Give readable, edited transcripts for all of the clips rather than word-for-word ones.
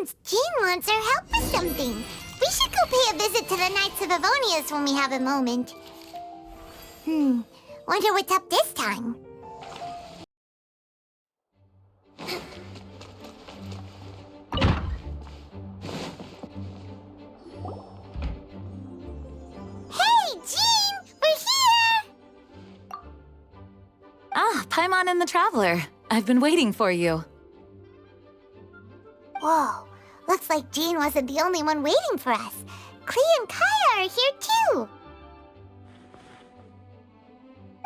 Seems Jean wants our help with something. We should go pay a visit to the Knights of Avonius when we have a moment. Wonder what's up this time. Hey, Jean! We're here! Ah, Paimon and the Traveler. I've been waiting for you. Whoa, looks like Jean wasn't the only one waiting for us. Klee and Kaya are here too.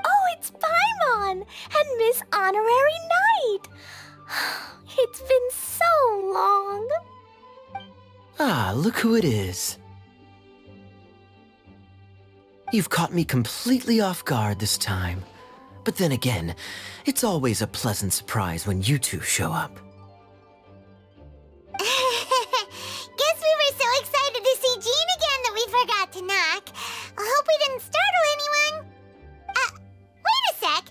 Oh, it's Paimon and Miss Honorary Knight. It's been so long. Ah, look who it is. You've caught me completely off guard this time. But then again, it's always a pleasant surprise when you two show up. Guess we were so excited to see Jean again that we forgot to knock. I hope we didn't startle anyone. Wait a sec.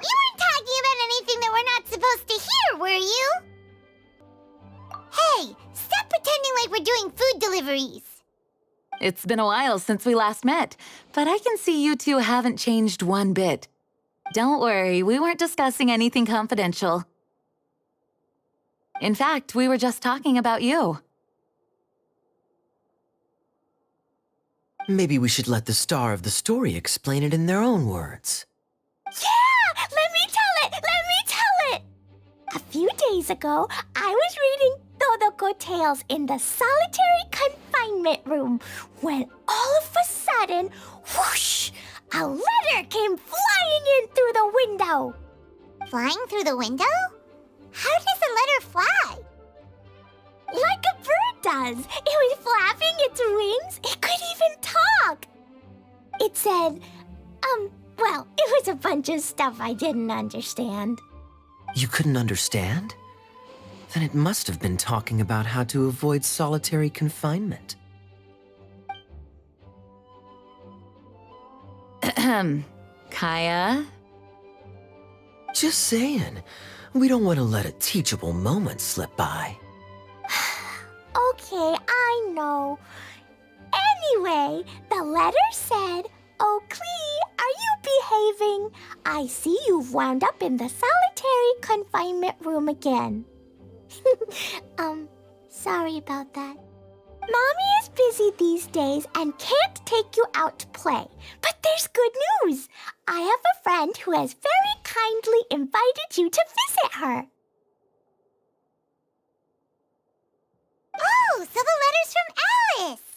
You weren't talking about anything that we're not supposed to hear, were you? Hey, stop pretending like we're doing food deliveries. It's been a while since we last met, but I can see you two haven't changed one bit. Don't worry, we weren't discussing anything confidential. In fact, we were just talking about you. Maybe we should let the star of the story explain it in their own words. Yeah! Let me tell it! A few days ago, I was reading Todoko Tales in the solitary confinement room when all of a sudden, whoosh! A letter came flying in through the window. Flying through the window? How does a letter fly? Like a bird does. It was flapping its wings. It could even talk. It said, well, it was a bunch of stuff I didn't understand. You couldn't understand? Then it must have been talking about how to avoid solitary confinement. Kaya? Just saying. We don't want to let a teachable moment slip by. Okay, I know. Anyway, the letter said, "Oh, Klee, are you behaving? I see you've wound up in the solitary confinement room again." Sorry about that. Mommy is busy these days and can't take you out to play. But there's good news. I have a friend who has very kindly invited you to visit her. Oh, so the letter's from Alice!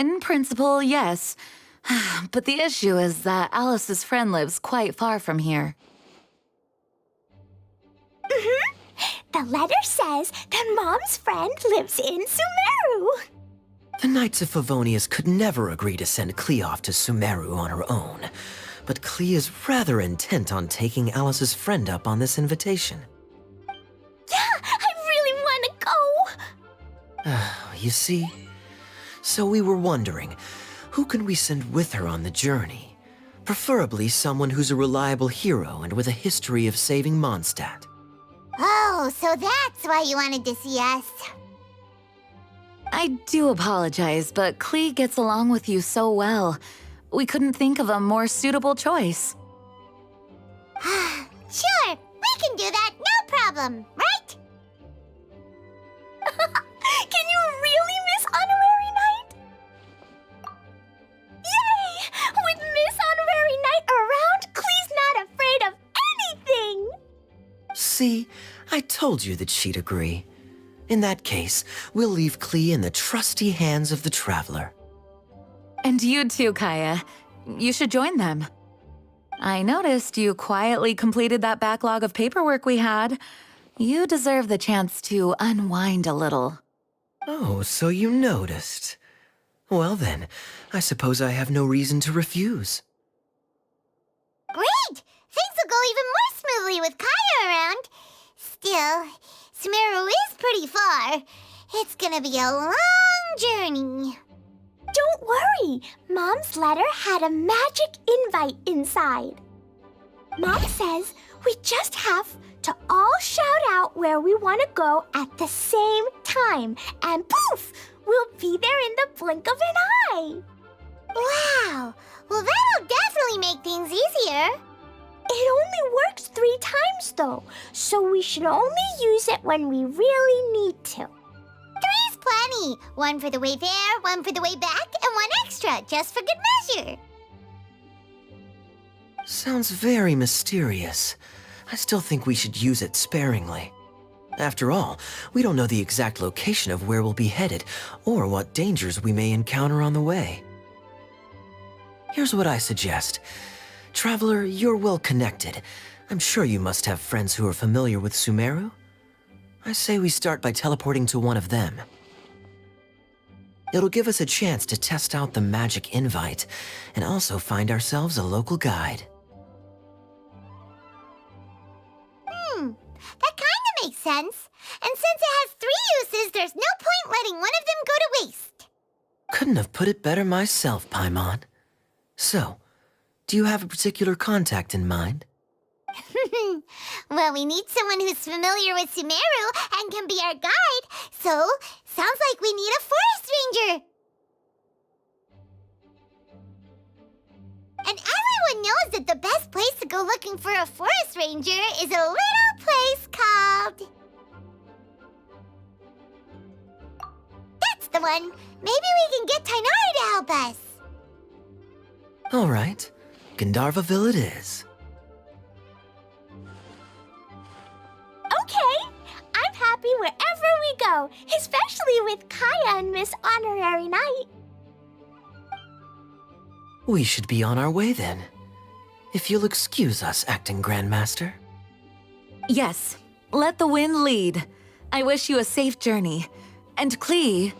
In principle, yes. But the issue is that Alice's friend lives quite far from here. The letter says that Mom's friend lives in Sumeru. The Knights of Favonius could never agree to send Klee off to Sumeru on her own. But Klee is rather intent on taking Alice's friend up on this invitation. Yeah, I really want to go. You see? So we were wondering, who can we send with her on the journey? Preferably someone who's a reliable hero and with a history of saving Mondstadt. Oh, so that's why you wanted to see us. I do apologize, but Klee gets along with you so well. We couldn't think of a more suitable choice. Sure, we can do that, no problem, right? Can you really, Miss Honorary Knight? Yay! With Miss Honorary Knight around, Klee's not afraid of anything! See, I told you that she'd agree. In that case, we'll leave Klee in the trusty hands of the Traveler. And you too, Kaya. You should join them. I noticed you quietly completed that backlog of paperwork we had. You deserve the chance to unwind a little. Oh, so you noticed. Well then, I suppose I have no reason to refuse. Great! Things will go even more smoothly with Kaya around. Still, Sumeru is pretty far. It's gonna be a long journey. Don't worry, Mom's letter had a magic invite inside. Mom says we just have to all shout out where where we want to go at the same time. And poof! We'll be there in the blink of an eye. Wow! Well, that'll definitely make things easier. It only works 3 times, though, so we should only use it when we really need to. 3's plenty. 1 for the way there, 1 for the way back, and 1 extra, just for good measure. Sounds very mysterious. I still think we should use it sparingly. After all, we don't know the exact location of where we'll be headed or what dangers we may encounter on the way. Here's what I suggest. Traveler, you're well connected. I'm sure you must have friends who are familiar with Sumeru. I say we start by teleporting to one of them. It'll give us a chance to test out the magic invite and also find ourselves a local guide. That kinda makes sense. And since it has 3 uses, there's no point letting one of them go to waste. Couldn't have put it better myself, Paimon. So, do you have a particular contact in mind? Well, we need someone who's familiar with Sumeru and can be our guide. So, sounds like we need a forest ranger. And everyone knows that the best place to go looking for a forest ranger is a little place called... That's the one. Maybe we can get Tainari to help us. All right, Gandharvaville it is. Okay, I'm happy wherever we go, especially with Kaya and Miss Honorary Knight. We should be on our way then. If you'll excuse us, Acting Grandmaster. Yes, let the wind lead. I wish you a safe journey. And Klee...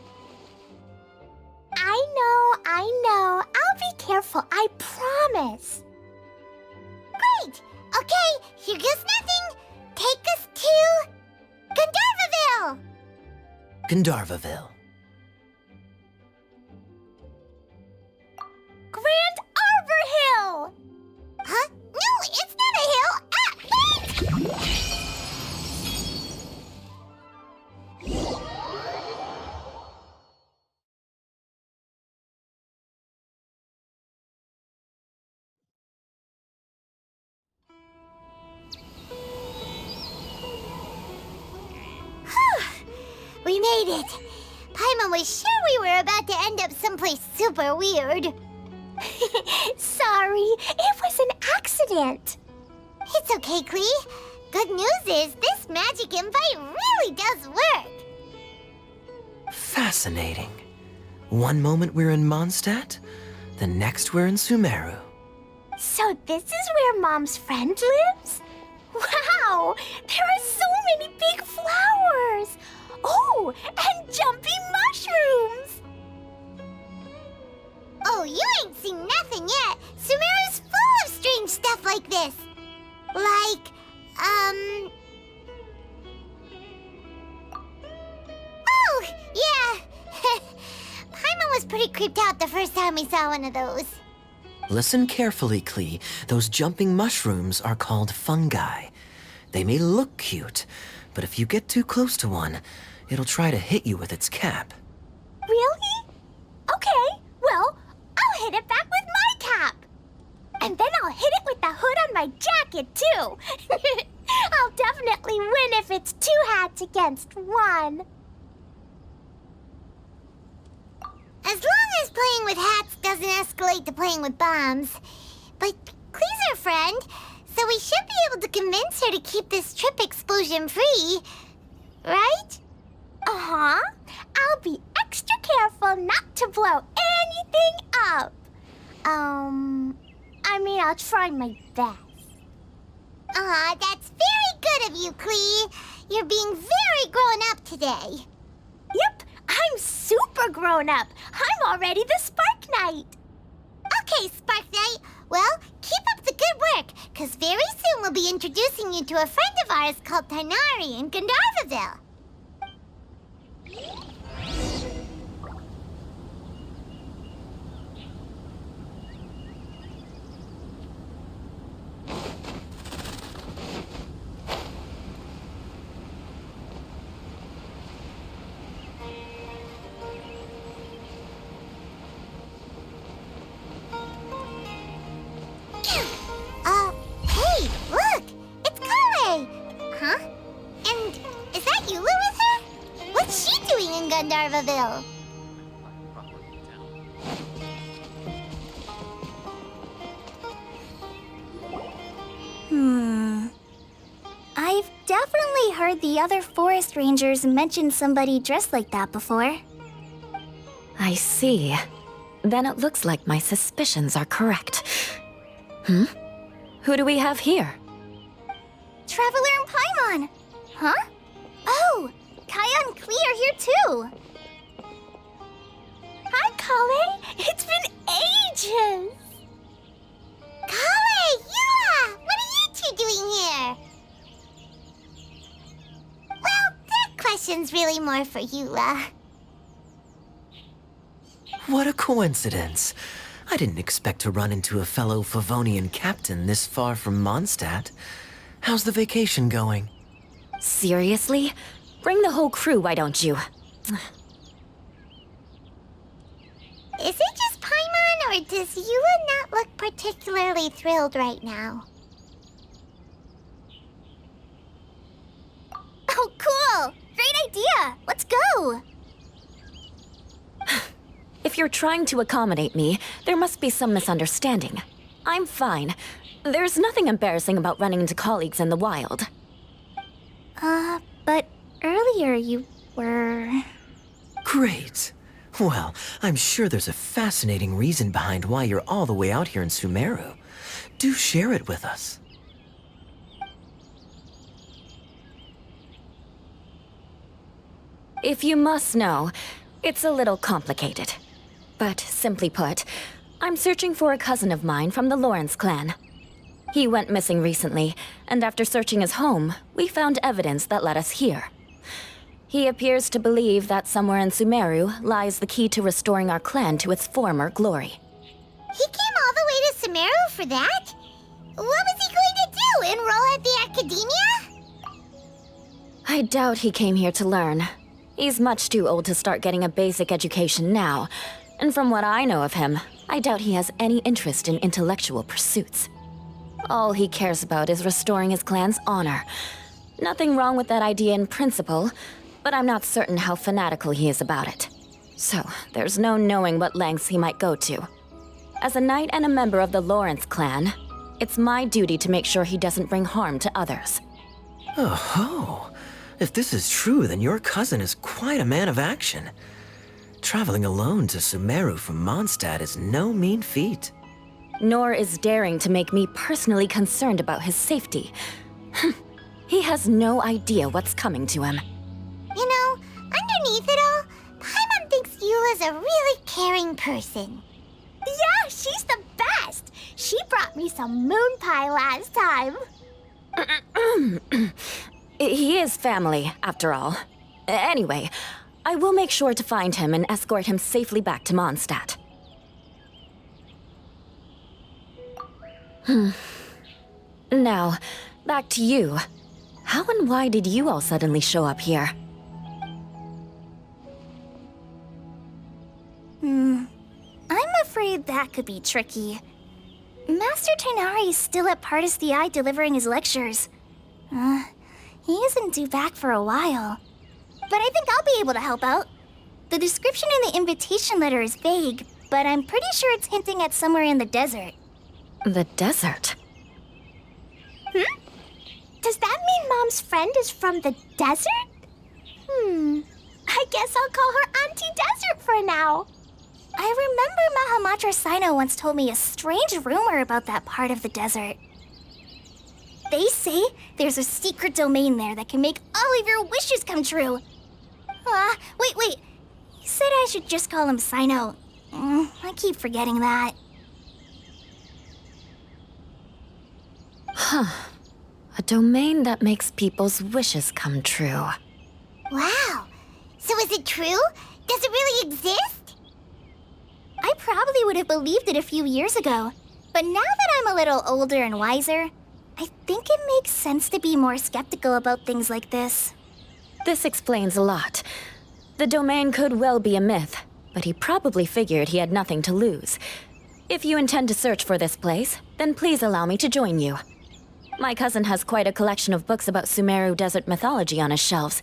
I know. I'll be careful, I promise. Great. Okay, here goes nothing. Take us to... Gandharvaville. Gandharvaville. Grand Arbor Hill! Huh? No, it's not a hill. Wait! We made it. Paimon was sure we were about to end up someplace super weird. Sorry, it was an accident. It's okay, Klee. Good news is this magic invite really does work. Fascinating. One moment we're in Mondstadt, the next we're in Sumeru. So this is where Mom's friend lives? Wow, there are so many big flowers. Oh, and jumping mushrooms. Oh, you ain't seen nothing yet. Sumeru's full of strange stuff like this. Like, Oh, yeah. Paimon was pretty creeped out the first time we saw one of those. Listen carefully, Klee. Those jumping mushrooms are called fungi. They may look cute, but if you get too close to one, it'll try to hit you with its cap. Really? Okay, well, I'll hit it back with my cap. And then I'll hit it with the hood on my jacket, too. I'll definitely win if it's 2 hats against 1. As long as playing with hats doesn't escalate to playing with bombs. But Klee's our friend, so we should be able to convince her to keep this trip explosion-free. Right? Uh-huh. I'll be extra careful not to blow anything up. I mean, I'll try my best. Aw, that's very good of you, Klee. You're being very grown up today. Yep, I'm super grown up. I'm already the Spark Knight. Okay, Spark Knight. Well, keep up the good work, because very soon we'll be introducing you to a friend of ours called Tainari in Gandharvaville. Gandharvaville. I've definitely heard the other forest rangers mention somebody dressed like that before. I see. Then it looks like my suspicions are correct. Who do we have here? Traveler and Paimon! Huh? Oh, Kaya and Klee are here too! Hi, Kale! It's been ages! Kale, Yula! What are you two doing here? Well, that question's really more for Yula. What a coincidence. I didn't expect to run into a fellow Favonian captain this far from Mondstadt. How's the vacation going? Seriously? Bring the whole crew, why don't you? Is it just Paimon, or does Yula not look particularly thrilled right now? Oh, cool! Great idea! Let's go! If you're trying to accommodate me, there must be some misunderstanding. I'm fine. There's nothing embarrassing about running into colleagues in the wild. But earlier you were... Great. Well, I'm sure there's a fascinating reason behind why you're all the way out here in Sumeru. Do share it with us. If you must know, it's a little complicated. But simply put, I'm searching for a cousin of mine from the Lawrence clan. He went missing recently, and after searching his home, we found evidence that led us here. He appears to believe that somewhere in Sumeru lies the key to restoring our clan to its former glory. He came all the way to Sumeru for that? What was he going to do, enroll at the academia? I doubt he came here to learn. He's much too old to start getting a basic education now, and from what I know of him, I doubt he has any interest in intellectual pursuits. All he cares about is restoring his clan's honor. Nothing wrong with that idea in principle, but I'm not certain how fanatical he is about it. So, there's no knowing what lengths he might go to. As a knight and a member of the Lawrence clan, it's my duty to make sure he doesn't bring harm to others. Oh-ho. If this is true, then your cousin is quite a man of action. Traveling alone to Sumeru from Mondstadt is no mean feat. Nor is daring to make me personally concerned about his safety. He has no idea what's coming to him. You know, underneath it all, Paimon thinks Yula's a really caring person. Yeah, she's the best! She brought me some moon pie last time. He is family, after all. Anyway, I will make sure to find him and escort him safely back to Mondstadt. Now, back to you. How and why did you all suddenly show up here? I'm afraid that could be tricky. Master Tighnari is still at Pardis the Eye delivering his lectures. He isn't due back for a while. But I think I'll be able to help out. The description in the invitation letter is vague, but I'm pretty sure it's hinting at somewhere in the desert. The desert? Does that mean Mom's friend is from the desert? I guess I'll call her Auntie Desert for now. I remember Mahamatra Sino once told me a strange rumor about that part of the desert. They say there's a secret domain there that can make all of your wishes come true. Wait. He said I should just call him Sino. I keep forgetting that. A domain that makes people's wishes come true. Wow. So is it true? Does it really exist? I probably would have believed it a few years ago. But now that I'm a little older and wiser, I think it makes sense to be more skeptical about things like this. This explains a lot. The domain could well be a myth, but he probably figured he had nothing to lose. If you intend to search for this place, then please allow me to join you. My cousin has quite a collection of books about Sumeru desert mythology on his shelves.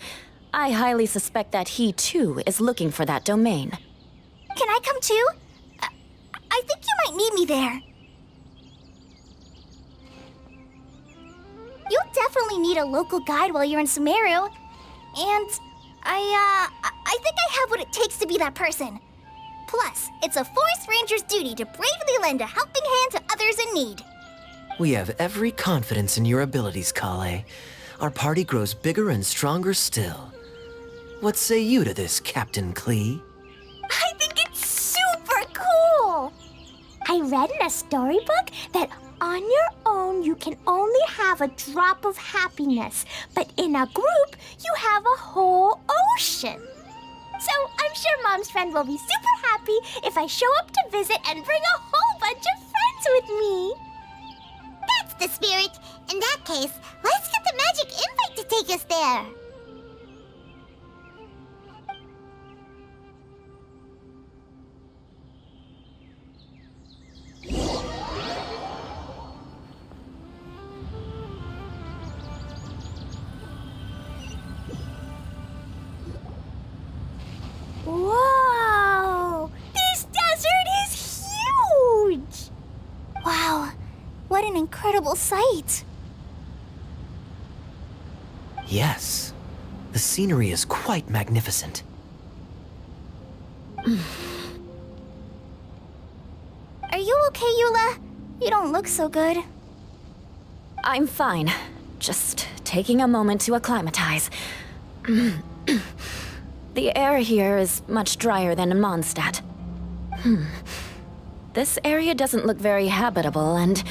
I highly suspect that he, too, is looking for that domain. Can I come too? I think you might need me there. You'll definitely need a local guide while you're in Sumeru. And I think I have what it takes to be that person. Plus, it's a forest ranger's duty to bravely lend a helping hand to others in need. We have every confidence in your abilities, Kale. Our party grows bigger and stronger still. What say you to this, Captain Klee? I think it's super cool! I read in a storybook that on your own you can only have a drop of happiness, but in a group you have a whole ocean. So I'm sure Mom's friend will be super happy if I show up to visit and bring a whole bunch of friends with me. That's the spirit. In that case, let's get the magic invite to take us there. Whoa! This desert is huge! Wow, what an incredible sight. Yes. The scenery is quite magnificent. Are you okay, Eula? You don't look so good. I'm fine. Just taking a moment to acclimatize. The air here is much drier than in Mondstadt. This area doesn't look very habitable, and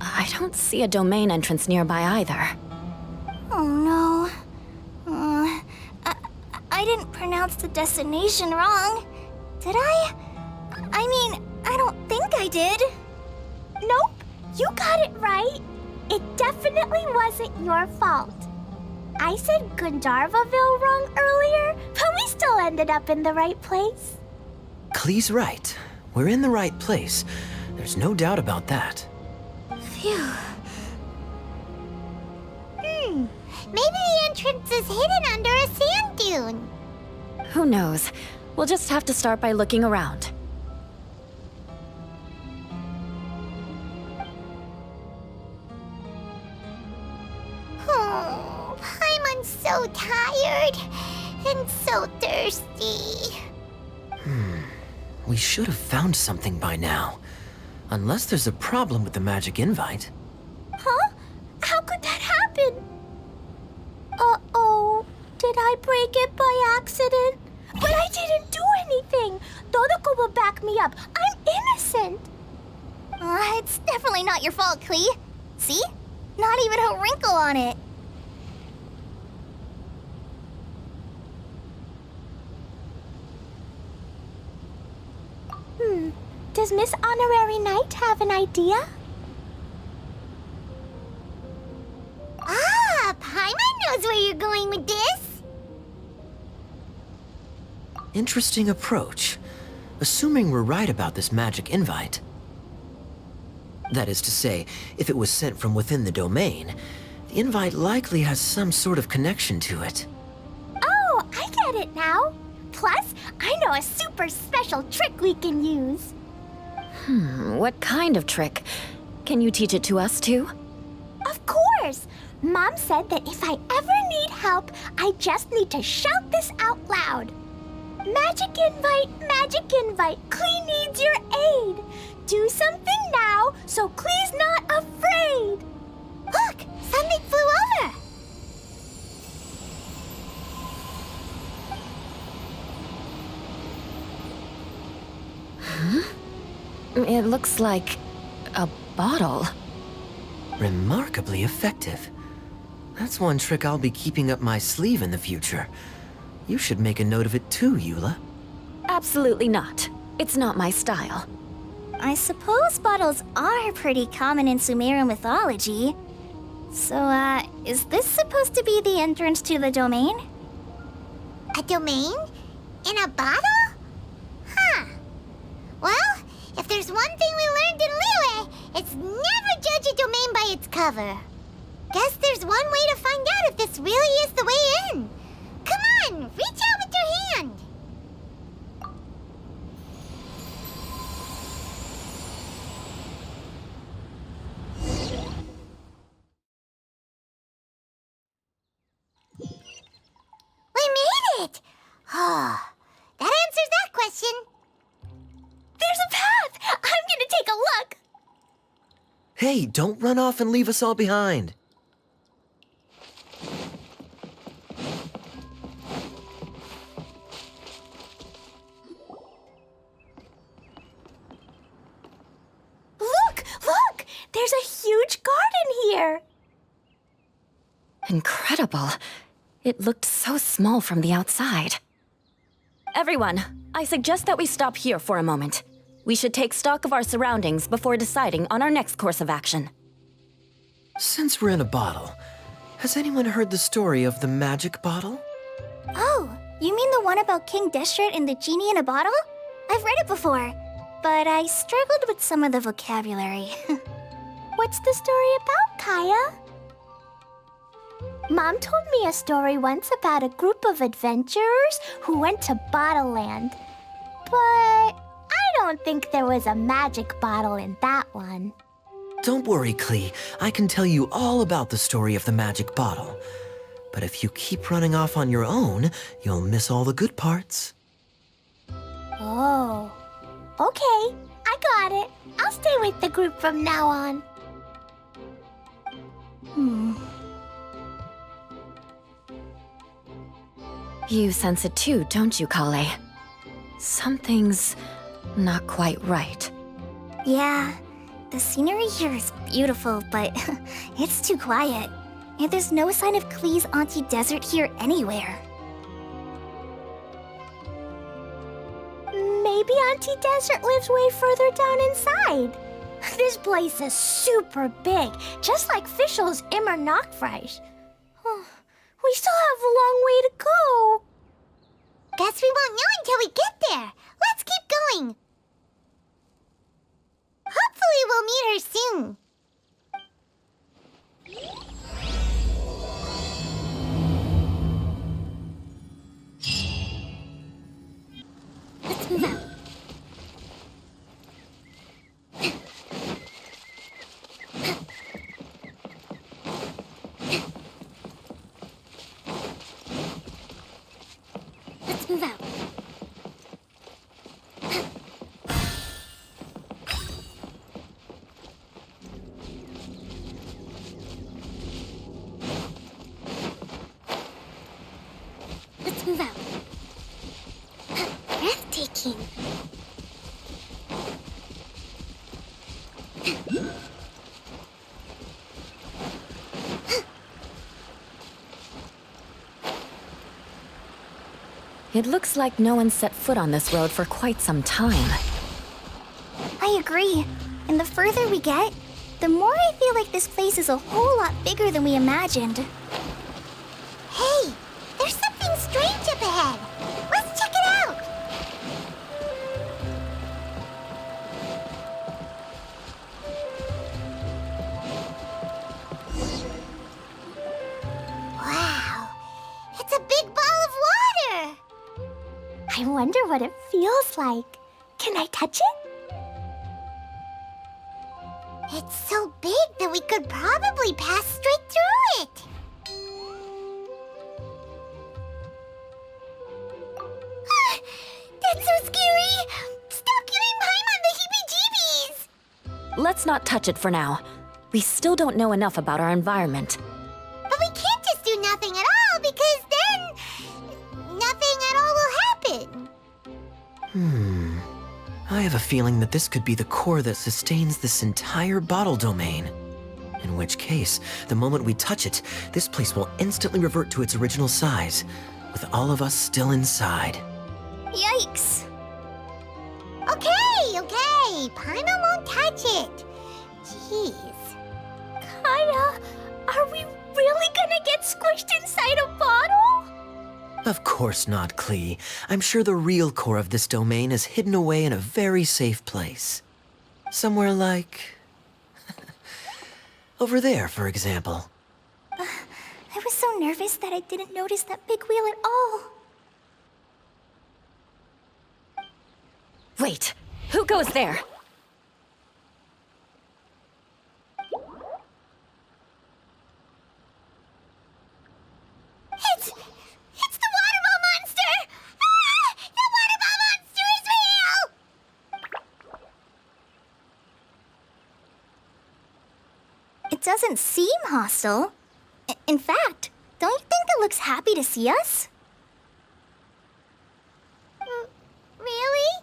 I don't see a domain entrance nearby either. Oh no. I didn't pronounce the destination wrong. Did I? I mean, I don't think I did. Nope, you got it right. It definitely wasn't your fault. I said Gandharvaville wrong earlier, but we still ended up in the right place. Klee's right. We're in the right place. There's no doubt about that. Phew. Maybe the entrance is hidden under a sand dune. Who knows? We'll just have to start by looking around. Oh, Paimon's so tired and so thirsty. We should have found something by now. Unless there's a problem with the magic invite. Huh? How could that happen? Uh-oh. Did I break it by accident? But I didn't do anything. Todoko will back me up. I'm innocent. It's definitely not your fault, Klee. See? Not even a wrinkle on it. Does Miss Honorary Knight have an idea? Ah, Paimon knows where you're going with this. Interesting approach. Assuming we're right about this magic invite. That is to say, if it was sent from within the domain, the invite likely has some sort of connection to it. Oh, I get it now. Plus, I know a super special trick we can use. What kind of trick? Can you teach it to us too? Of course! Mom said that if I ever need help, I just need to shout this out loud. Magic invite, Klee needs your aid. Do something now so Klee's not afraid. Look, something flew over. It looks like a bottle. Remarkably effective. That's one trick I'll be keeping up my sleeve in the future. You should make a note of it too, Eula. Absolutely not. It's not my style. I suppose bottles are pretty common in Sumeru mythology. So, is this supposed to be the entrance to the domain? A domain? In a bottle? Huh. Well, if there's one thing we learned in Liyue, it's never judge a domain by its cover. Guess there's one way to find out if this really is the way in. Come it? Oh, that answers that question. There's a path! I'm gonna take a look! Hey, don't run off and leave us all behind. Look! There's a huge garden here! Incredible. It looked so small from the outside. Everyone, I suggest that we stop here for a moment. We should take stock of our surroundings before deciding on our next course of action. Since we're in a bottle, has anyone heard the story of the magic bottle? Oh, you mean the one about King Destret and the genie in a bottle? I've read it before, but I struggled with some of the vocabulary. What's the story about, Kaya? Mom told me a story once about a group of adventurers who went to Bottle Land. But I don't think there was a magic bottle in that one. Don't worry, Klee. I can tell you all about the story of the magic bottle. But if you keep running off on your own, you'll miss all the good parts. Oh, okay. I got it. I'll stay with the group from now on. You sense it too, don't you, Kale? Something's not quite right. Yeah, the scenery here is beautiful, but it's too quiet. And there's no sign of Klee's Auntie Desert here anywhere. Maybe Auntie Desert lives way further down inside. This place is super big, just like Fischl's Immer Nachfreis. We still have a long way to go. Guess we won't know until we get there. Let's keep going. Hopefully we'll meet her soon. Let's move out. Let's move out. Let's move out. Breathtaking. It looks like no one set foot on this road for quite some time. I agree. And the further we get, the more I feel like this place is a whole lot bigger than we imagined. Hey, there's something strange up ahead. Let's check it out. Wow, it's a big ball of water. I wonder what it feels like. Can I touch it? It's so big that we could probably pass straight through it. That's so scary! Stop giving Paimon the heebie-jeebies! Let's not touch it for now. We still don't know enough about our environment. But we can't just do nothing at all, because then nothing at all will happen. I have a feeling that this could be the core that sustains this entire bottle domain. In which case, the moment we touch it, this place will instantly revert to its original size, with all of us still inside. Yikes! Okay. Paimon won't touch it. Jeez. Kaya, are we really gonna get squished inside a bottle? Of course not, Klee. I'm sure the real core of this domain is hidden away in a very safe place. Somewhere like... over there, for example. I was so nervous that I didn't notice that big wheel at all. Wait, who goes there? It's the water ball doesn't seem hostile. In fact, don't you think it looks happy to see us? Really?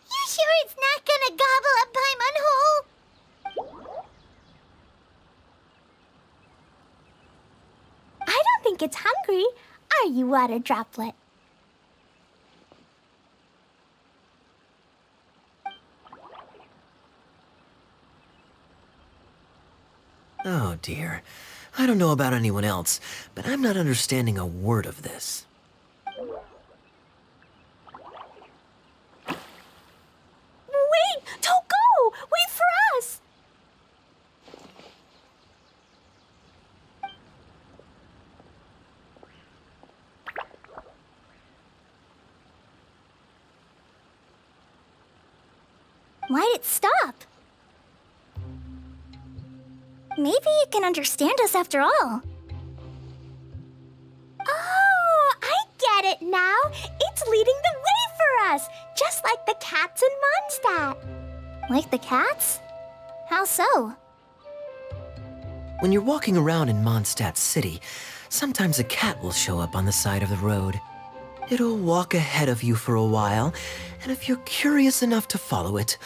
You sure it's not gonna gobble up Paimon whole? I don't think it's hungry. Are you, Water Droplet? Oh dear. I don't know about anyone else, but I'm not understanding a word of this. Wait! Don't go! Wait for us! Why'd it stop? Maybe it can understand us after all. Oh, I get it now. It's leading the way for us, just like the cats in Mondstadt. Like the cats? How so? When you're walking around in Mondstadt City, sometimes a cat will show up on the side of the road. It'll walk ahead of you for a while, and if you're curious enough to follow it,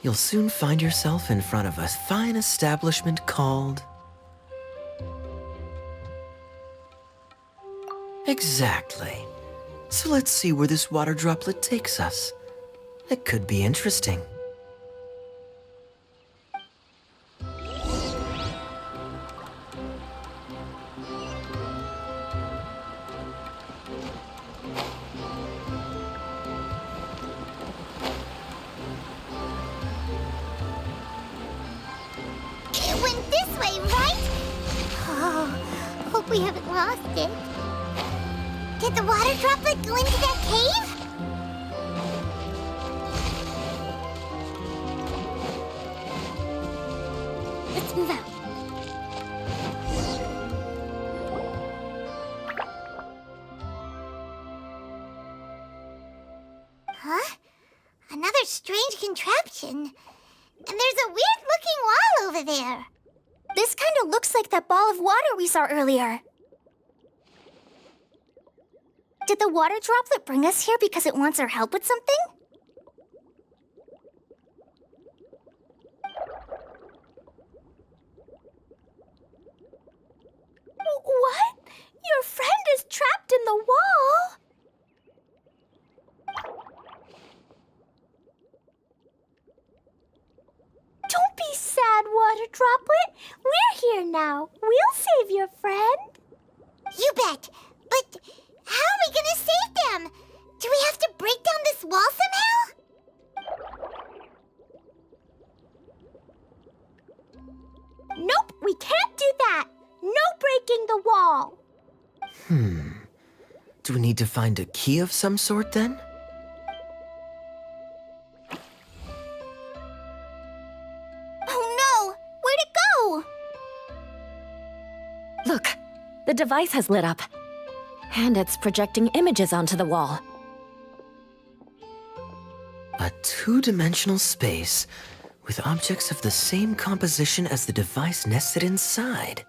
you'll soon find yourself in front of a fine establishment called... Exactly. So let's see where this water droplet takes us. It could be interesting. It went this way, right? Oh, hope we haven't lost it. Did the water droplet go into that cave? Let's move out. Huh? Another strange contraption. And there's a weird-looking wall over there. This kind of looks like that ball of water we saw earlier. Did the water droplet bring us here because it wants our help with something? What? Your friend is trapped in the wall? Don't be sad, Water Droplet. We're here now. We'll save your friend. You bet. But how are we gonna save them? Do we have to break down this wall somehow? Nope, we can't do that. No breaking the wall. Do we need to find a key of some sort then? Oh no! Where'd it go? Look, the device has lit up. And it's projecting images onto the wall. A two-dimensional space with objects of the same composition as the device nested inside.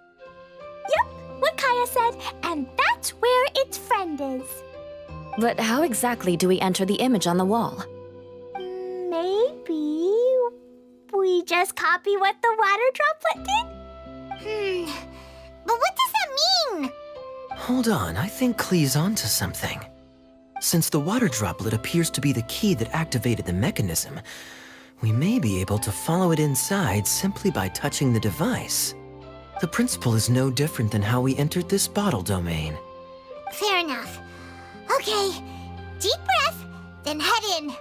Yep, what Kaya said, and that's where its friend is. But how exactly do we enter the image on the wall? Maybe we just copy what the water droplet did? But what does that mean? Hold on, I think Klee's onto something. Since the water droplet appears to be the key that activated the mechanism, we may be able to follow it inside simply by touching the device. The principle is no different than how we entered this bottle domain. Fair enough. Okay, deep breath, then head in.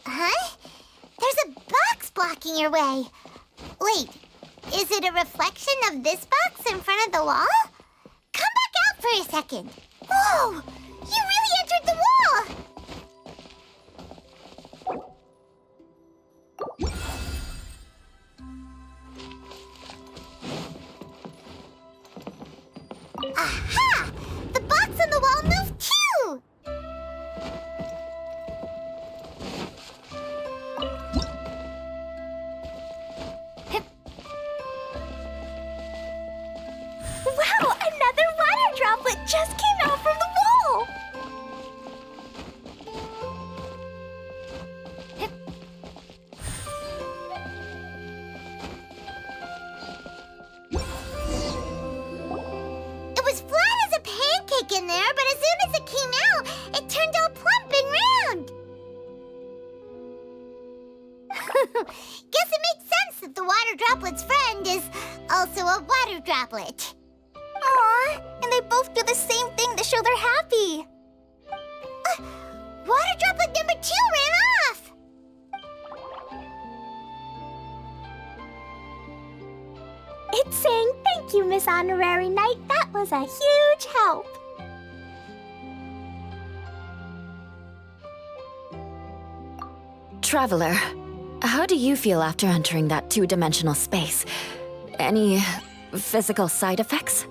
Huh? There's a box blocking your way. Wait, Is it a reflection of this box in front of the wall? Come back out for a second. Whoa! You really entered the wall! Aha! The box on the wall moved too! Wow, another water droplet just came out from the wall! It was flat as a pancake in there, but as soon as it came out, it turned all plump and round. Guess it makes sense that the water droplet's friend is also a water droplet. Aw, and they both do the same thing to show they're happy. Water droplet number 2 ran off. It's saying thank you, Miss Honorary Knight. That was a huge help. Traveler, how do you feel after entering that two-dimensional space? Any physical side effects?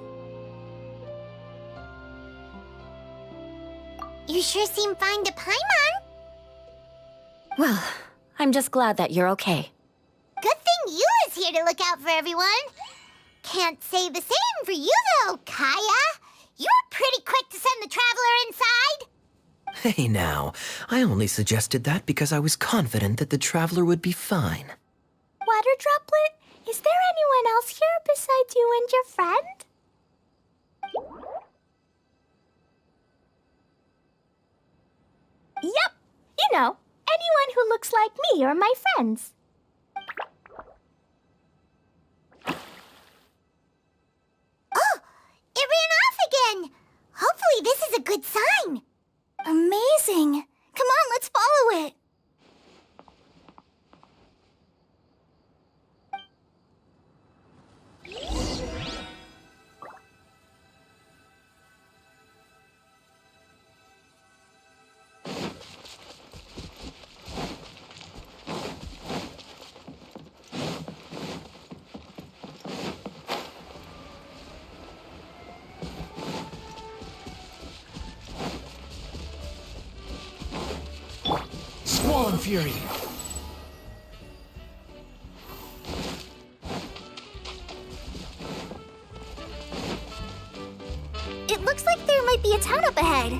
You sure seem fine to Paimon. Well, I'm just glad that you're okay. Good thing you is here to look out for everyone. Can't say the same for you, though, Kaya. You were pretty quick to send the traveler inside. Hey now, I only suggested that because I was confident that the traveler would be fine. Water droplet, is there anyone else here besides you and your friend? Yep, you know, anyone who looks like me or my friends. Oh, it ran off again. Hopefully this is a good sign. Amazing. Come on, let's follow it. Squall Fury! It looks like there might be a town up ahead.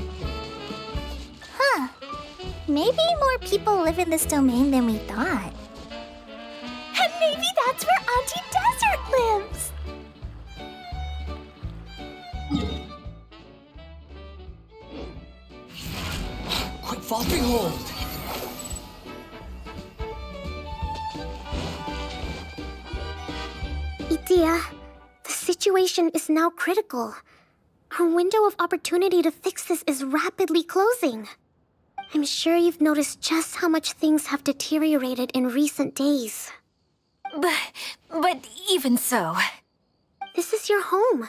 Huh. Maybe more people live in this domain than we thought. And maybe that's where Auntie Desert lives! Quick vaulting hold! Itia, the situation is now critical. Our window of opportunity to fix this is rapidly closing. I'm sure you've noticed just how much things have deteriorated in recent days. But even so... This is your home.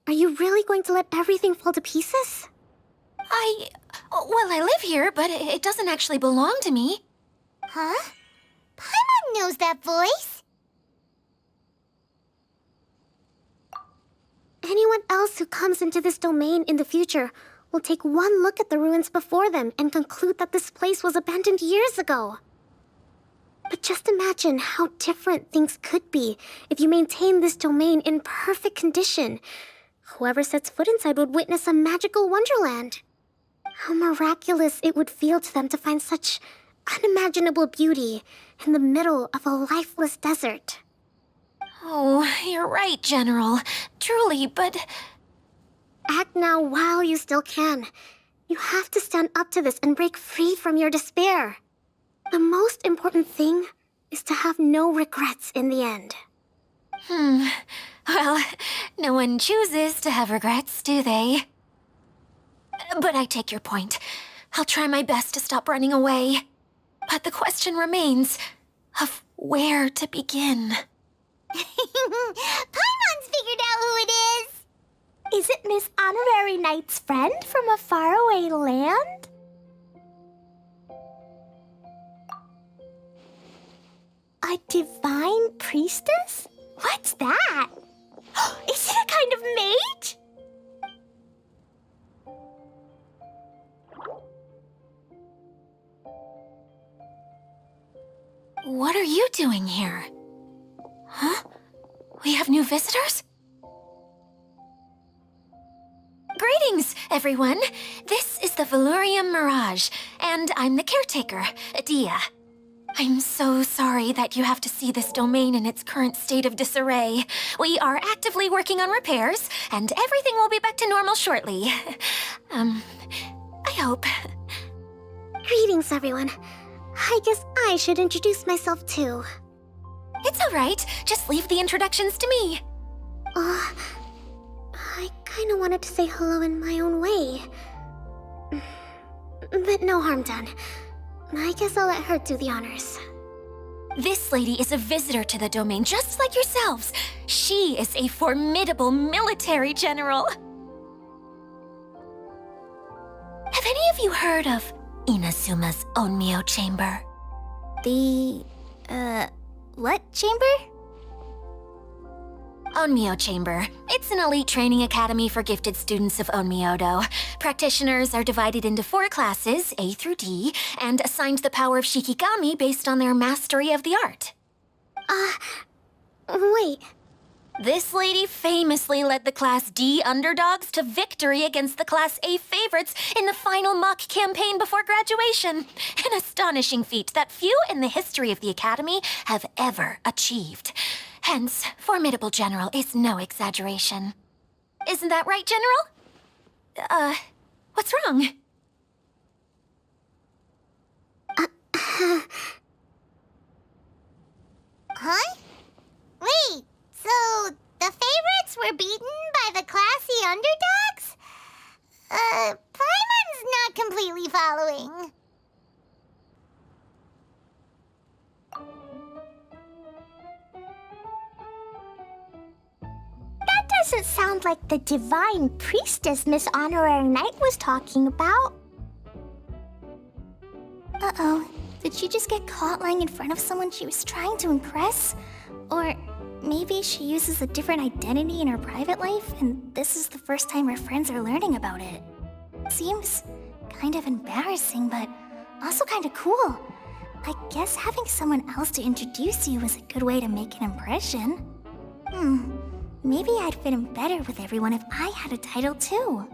Are you really going to let everything fall to pieces? Well, I live here, but it doesn't actually belong to me. Huh? Paimon knows that voice. Anyone else who comes into this domain in the future will take one look at the ruins before them and conclude that this place was abandoned years ago. But just imagine how different things could be if you maintain this domain in perfect condition. Whoever sets foot inside would witness a magical wonderland. How miraculous it would feel to them to find such unimaginable beauty in the middle of a lifeless desert. Oh, you're right, General. Truly, but... Act now while you still can. You have to stand up to this and break free from your despair. The most important thing is to have no regrets in the end. Well, no one chooses to have regrets, do they? But I take your point. I'll try my best to stop running away. But the question remains of where to begin. Paimon's figured out who it is. Is it Miss Honorary Knight's friend from a faraway land? A divine priestess? What's that? Is it a kind of mage? What are you doing here? Huh? We have new visitors? Greetings, everyone. This is the Valurium Mirage, and I'm the caretaker, Adia. I'm so sorry that you have to see this domain in its current state of disarray. We are actively working on repairs, and everything will be back to normal shortly. I hope. Greetings, everyone. I guess I should introduce myself too. It's all right. Just leave the introductions to me. I kinda wanted to say hello in my own way. But no harm done. I guess I'll let her do the honors. This lady is a visitor to the domain, just like yourselves. She is a formidable military general. Have any of you heard of Inazuma's Onmyo Chamber? What chamber? Onmyo Chamber. It's an elite training academy for gifted students of Onmyodo. Practitioners are divided into 4 classes, A through D, and assigned the power of Shikigami based on their mastery of the art. Wait. This lady famously led the Class D underdogs to victory against the Class A favorites in the final mock campaign before graduation. An astonishing feat that few in the history of the Academy have ever achieved. Hence, formidable general is no exaggeration. Isn't that right, General? What's wrong? Huh? Wait, so the favorites were beaten by the classy underdogs? Paimon's not completely following. That doesn't sound like the divine priestess Miss Honorary Knight was talking about. Uh-oh. Did she just get caught lying in front of someone she was trying to impress? Or maybe she uses a different identity in her private life, and this is the first time her friends are learning about it. Seems kind of embarrassing, but also kind of cool. I guess having someone else to introduce you is a good way to make an impression. Maybe I'd fit in better with everyone if I had a title too.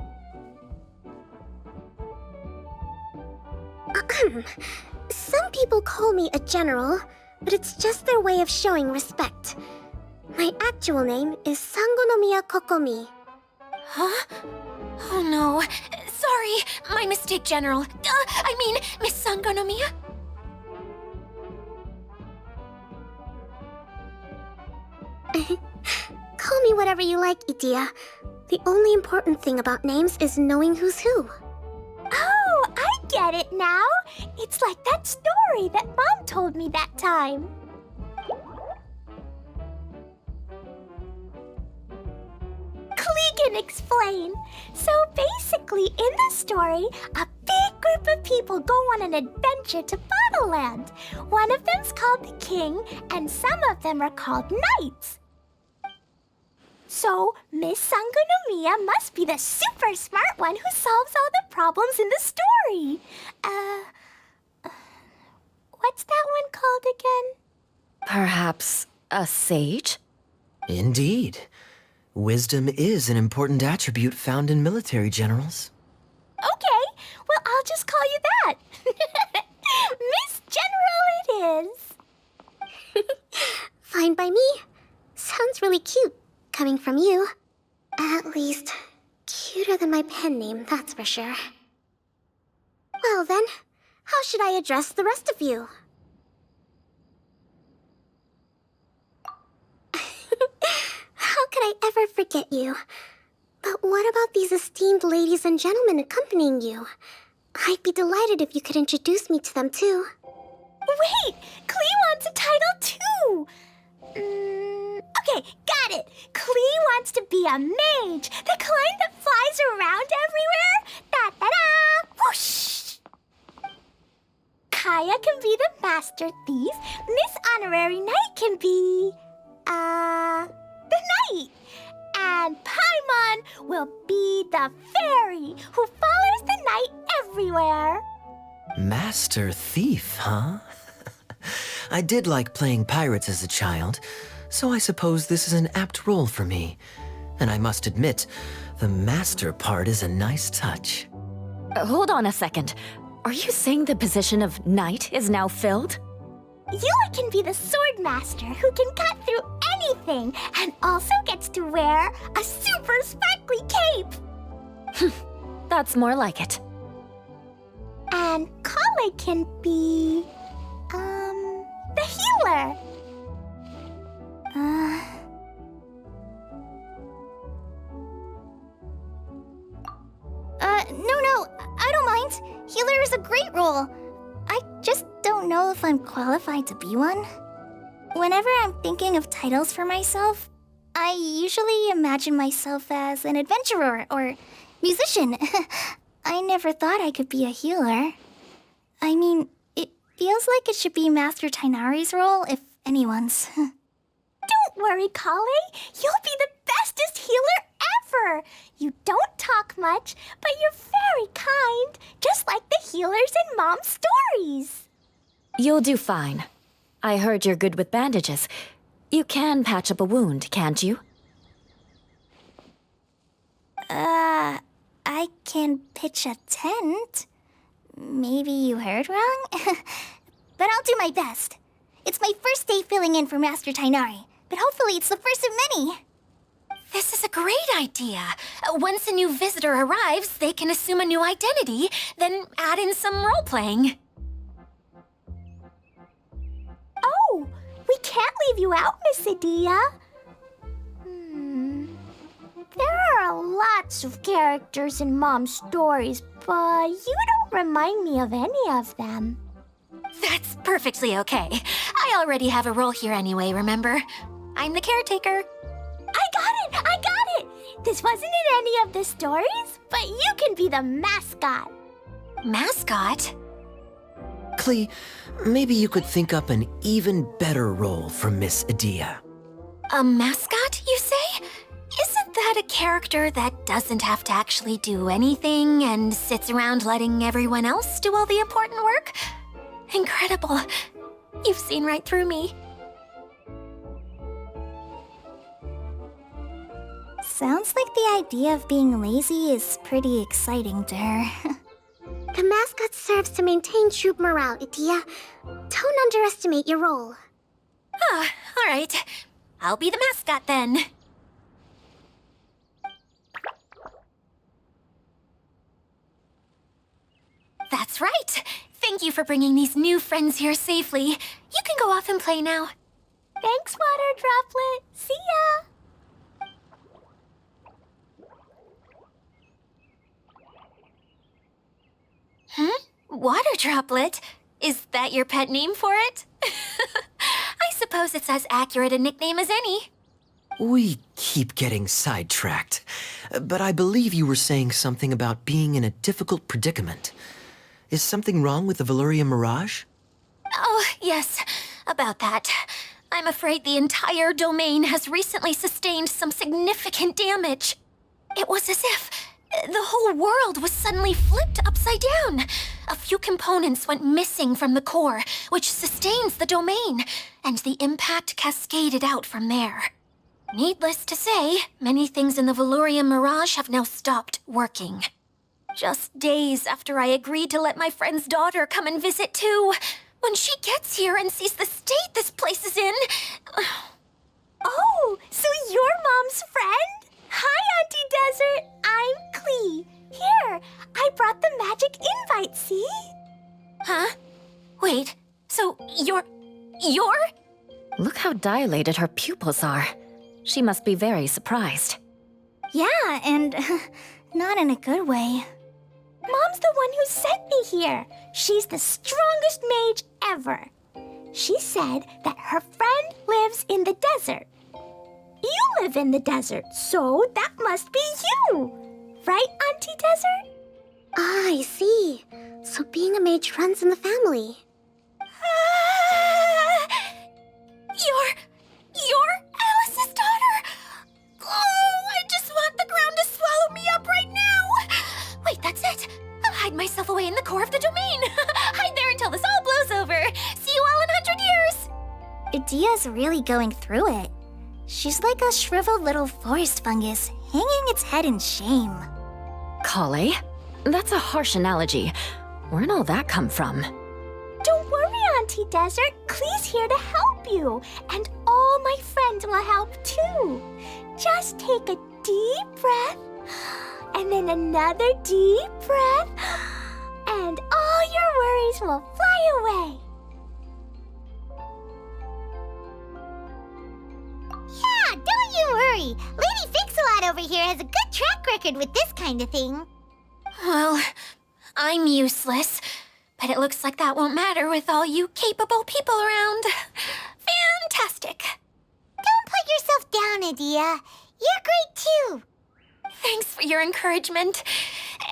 Some people call me a general, but it's just their way of showing respect. My actual name is Sangonomiya Kokomi. Huh? Oh no. Sorry, my mistake, General. I mean, Miss Sangonomiya. Call me whatever you like, Idia. The only important thing about names is knowing who's who. Oh, I get it now. It's like that story that Mom told me that time. Klee can explain. So basically, in the story, a big group of people go on an adventure to Bottleland. One of them's called the King, and some of them are called Knights. So, Miss Sangonomiya must be the super smart one who solves all the problems in the story. What's that one called again? Perhaps a sage? Indeed. Wisdom is an important attribute found in military generals. Okay, well, I'll just call you that. Miss General it is. Fine by me. Sounds really cute, coming from you. At least, cuter than my pen name, that's for sure. Well then, how should I address the rest of you? How could I ever forget you? But what about these esteemed ladies and gentlemen accompanying you? I'd be delighted if you could introduce me to them too. Wait, Klee wants a title too. Okay, got it. Klee wants to be a mage, the kind that flies around everywhere. Da-da-da! Whoosh! Kaya can be the master thief. Miss Honorary Knight can be... the knight. And Paimon will be the fairy who follows the knight everywhere. Master Thief, huh? I did like playing pirates as a child, so I suppose this is an apt role for me. And I must admit, the master part is a nice touch. Hold on a second. Are you saying the position of knight is now filled? Eula can be the sword master who can cut through anything and also gets to wear a super sparkly cape. That's more like it. And Kale can be... the healer. No, I don't mind. Healer is a great role. I just don't know if I'm qualified to be one. Whenever I'm thinking of titles for myself, I usually imagine myself as an adventurer or musician. I never thought I could be a healer. I mean, it feels like it should be Master Tainari's role, if anyone's. Don't worry, Kale. You'll be the bestest healer ever. You don't talk much, but you're very kind, just like the healers in Mom's stories. You'll do fine. I heard you're good with bandages. You can patch up a wound, can't you? I can pitch a tent. Maybe you heard wrong? But I'll do my best. It's my first day filling in for Master Tainari, but hopefully it's the first of many. This is a great idea. Once a new visitor arrives, they can assume a new identity, then add in some role-playing. Oh, we can't leave you out, Miss Adia. There are lots of characters in Mom's stories, but you don't remind me of any of them. That's perfectly okay. I already have a role here anyway, remember? I'm the caretaker. I got it! This wasn't in any of the stories, but you can be the mascot. Mascot? Klee, maybe you could think up an even better role for Miss Adia. A mascot, you say? Isn't that a character that doesn't have to actually do anything and sits around letting everyone else do all the important work? Incredible. You've seen right through me. Sounds like the idea of being lazy is pretty exciting to her. The mascot serves to maintain troop morale, Adia. Don't underestimate your role. Ah, all right. I'll be the mascot then. That's right. Thank you for bringing these new friends here safely. You can go off and play now. Thanks, Water Droplet. See ya! Water Droplet? Is that your pet name for it? I suppose it's as accurate a nickname as any. We keep getting sidetracked, but I believe you were saying something about being in a difficult predicament. Is something wrong with the Valyria Mirage? Oh, yes, about that. I'm afraid the entire domain has recently sustained some significant damage. It was as if the whole world was suddenly flipped upside down. A few components went missing from the core, which sustains the domain, and the impact cascaded out from there. Needless to say, many things in the Valyria Mirage have now stopped working. Just days after I agreed to let my friend's daughter come and visit too. When she gets here and sees the state this place is in... Oh, so you're Mom's friend? Hi, Auntie Desert. I'm Klee. Here, I brought the magic invite, see? Huh? Wait, so you're... Look how dilated her pupils are. She must be very surprised. Yeah, and not in a good way. Mom's the one who sent me here. She's the strongest mage ever. She said that her friend lives in the desert. You live in the desert, so that must be you. Right, Auntie Desert? Ah, I see. So being a mage runs in the family. You're Alice's daughter! Oh, I just want the ground to swallow me up right now! Wait, that's it! I'll hide myself away in the core of the domain! Hide there until this all blows over! See you all in 100 years! Idia's really going through it. She's like a shriveled little forest fungus, hanging its head in shame. Kale? That's a harsh analogy. Where'd all that come from? Don't worry, Auntie Desert. Klee's here to help you. And all my friends will help too. Just take a deep breath, and then another deep breath, and all your worries will fly away. Yeah, don't you worry. Lady Fix-A-Lot over here has a good track record with this kind of thing. Well, I'm useless, but it looks like that won't matter with all you capable people around. Fantastic. Don't put yourself down, Idia. You're great too. Thanks for your encouragement.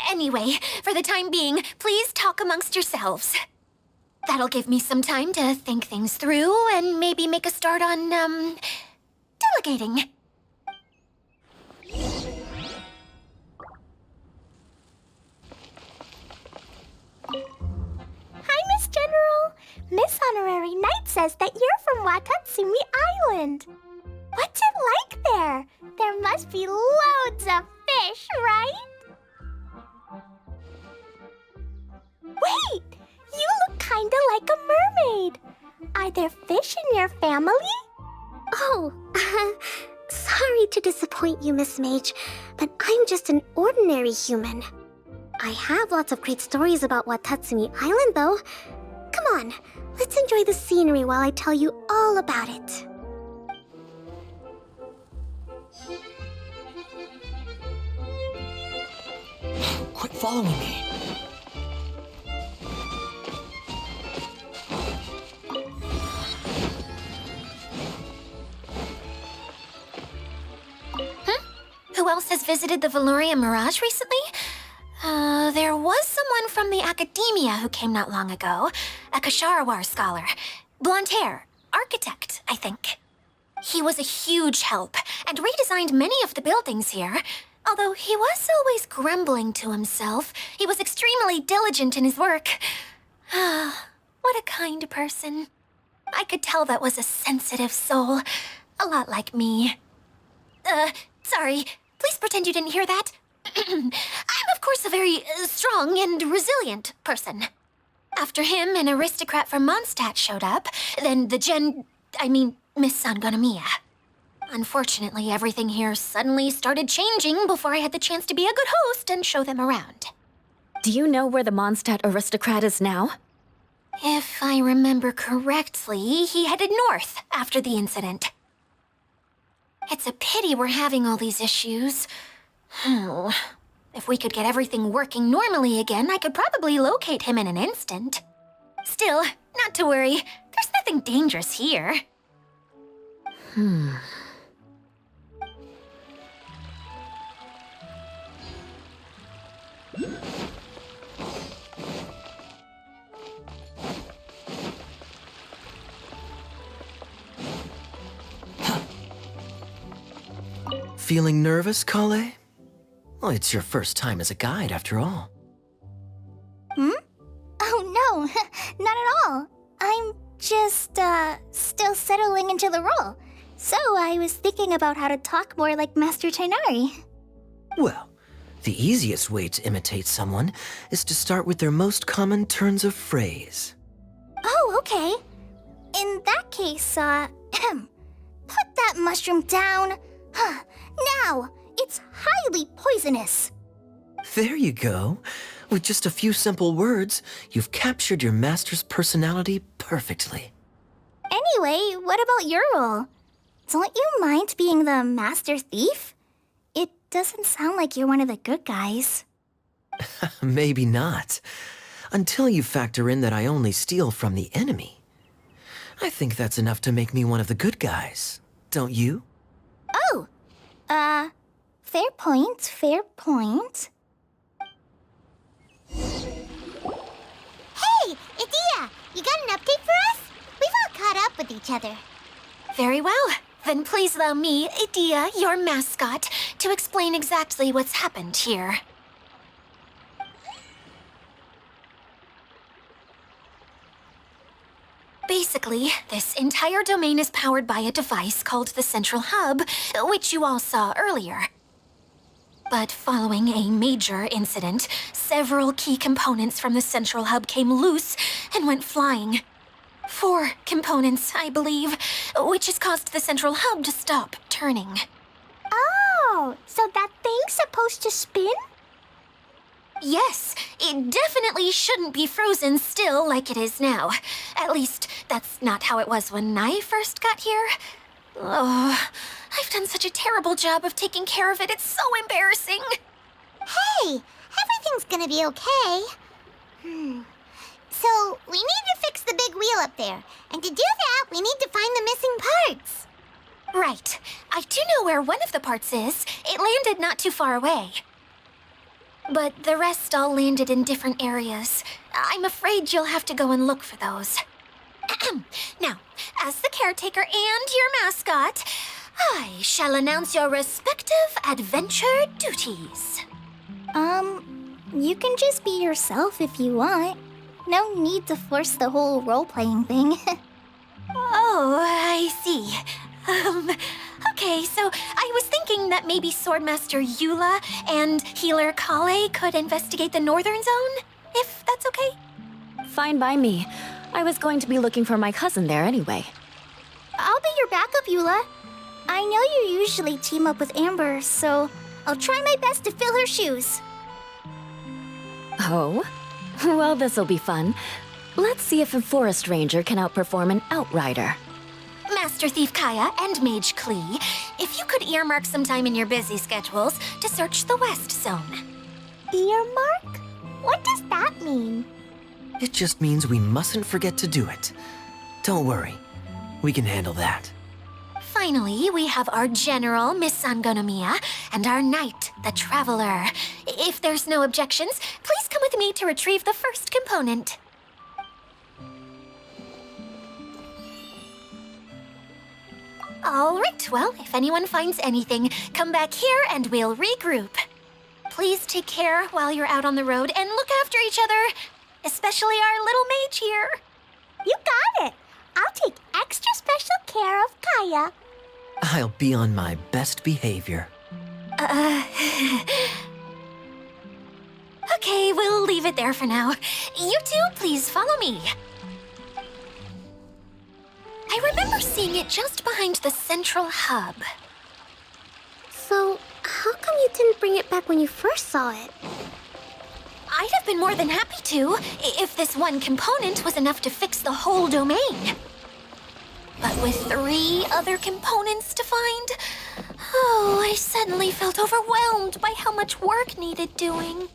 Anyway, for the time being, please talk amongst yourselves. That'll give me some time to think things through and maybe make a start on, delegating. Hi, Miss General. Miss Honorary Knight says that you're from Watatsumi Island. What's it like there? There must be loads of fish, right? Wait! You look kinda like a mermaid. Are there fish in your family? Oh, sorry to disappoint you, Miss Mage, but I'm just an ordinary human. I have lots of great stories about Watatsumi Island, though. Come on, let's enjoy the scenery while I tell you all about it. Quit following me. Who else has visited the Veloria Mirage recently? There was someone from the academia who came not long ago. A Kasharawar scholar. Blonde hair. Architect, I think. He was a huge help and redesigned many of the buildings here. Although he was always grumbling to himself, he was extremely diligent in his work. What a kind person. I could tell that was a sensitive soul. A lot like me. Sorry. Please pretend you didn't hear that. I'm, of course, a very strong and resilient person. After him, an aristocrat from Mondstadt showed up, then Miss Sangonomiya. Unfortunately, everything here suddenly started changing before I had the chance to be a good host and show them around. Do you know where the Mondstadt aristocrat is now? If I remember correctly, he headed north after the incident. It's a pity we're having all these issues. If we could get everything working normally again, I could probably locate him in an instant. Still, not to worry. There's nothing dangerous here. Feeling nervous, Kale? Well, it's your first time as a guide, after all. Oh no, not at all. I'm just, still settling into the role. So I was thinking about how to talk more like Master Tainari. Well, the easiest way to imitate someone is to start with their most common turns of phrase. Oh, okay. In that case, put that mushroom down. Now, it's highly poisonous. There you go. With just a few simple words, you've captured your master's personality perfectly. Anyway, what about your role? Don't you mind being the master thief? It doesn't sound like you're one of the good guys. Maybe not. Until you factor in that I only steal from the enemy. I think that's enough to make me one of the good guys, don't you? Fair point, fair point. Hey, Idia, you got an update for us? We've all caught up with each other. Very well. Then please allow me, Idia, your mascot, to explain exactly what's happened here. Basically, this entire domain is powered by a device called the Central Hub, which you all saw earlier. But following a major incident, several key components from the Central Hub came loose and went flying. 4 components, I believe, which has caused the Central Hub to stop turning. Oh, so that thing's supposed to spin? Yes, it definitely shouldn't be frozen still like it is now. At least, that's not how it was when I first got here. Oh, I've done such a terrible job of taking care of it. It's so embarrassing. Hey, everything's gonna be okay. So, we need to fix the big wheel up there. And to do that, we need to find the missing parts. Right. I do know where one of the parts is. It landed not too far away. But the rest all landed in different areas. I'm afraid you'll have to go and look for those. Now, as the caretaker and your mascot, I shall announce your respective adventure duties. You can just be yourself if you want. No need to force the whole role-playing thing. Oh, I see. Okay, so I was thinking that maybe Swordmaster Eula and Healer Kale could investigate the northern zone, if that's okay? Fine by me. I was going to be looking for my cousin there anyway. I'll be your backup, Eula. I know you usually team up with Amber, so I'll try my best to fill her shoes. Oh? Well, this'll be fun. Let's see if a forest ranger can outperform an outrider. Master Thief Kaya and Mage Klee, if you could earmark some time in your busy schedules to search the West Zone. Earmark? What does that mean? It just means we mustn't forget to do it. Don't worry. We can handle that. Finally, we have our General, Miss Sangonomiya, and our Knight, the Traveler. If there's no objections, please come with me to retrieve the first component. All right, well, if anyone finds anything, come back here and we'll regroup. Please take care while you're out on the road and look after each other, especially our little mage here. You got it. I'll take extra special care of Kaya. I'll be on my best behavior. Okay, we'll leave it there for now. You two, please follow me. I remember seeing it just behind the Central Hub. So, how come you didn't bring it back when you first saw it? I'd have been more than happy to, if this one component was enough to fix the whole domain. But with 3 other components to find, I suddenly felt overwhelmed by how much work needed doing.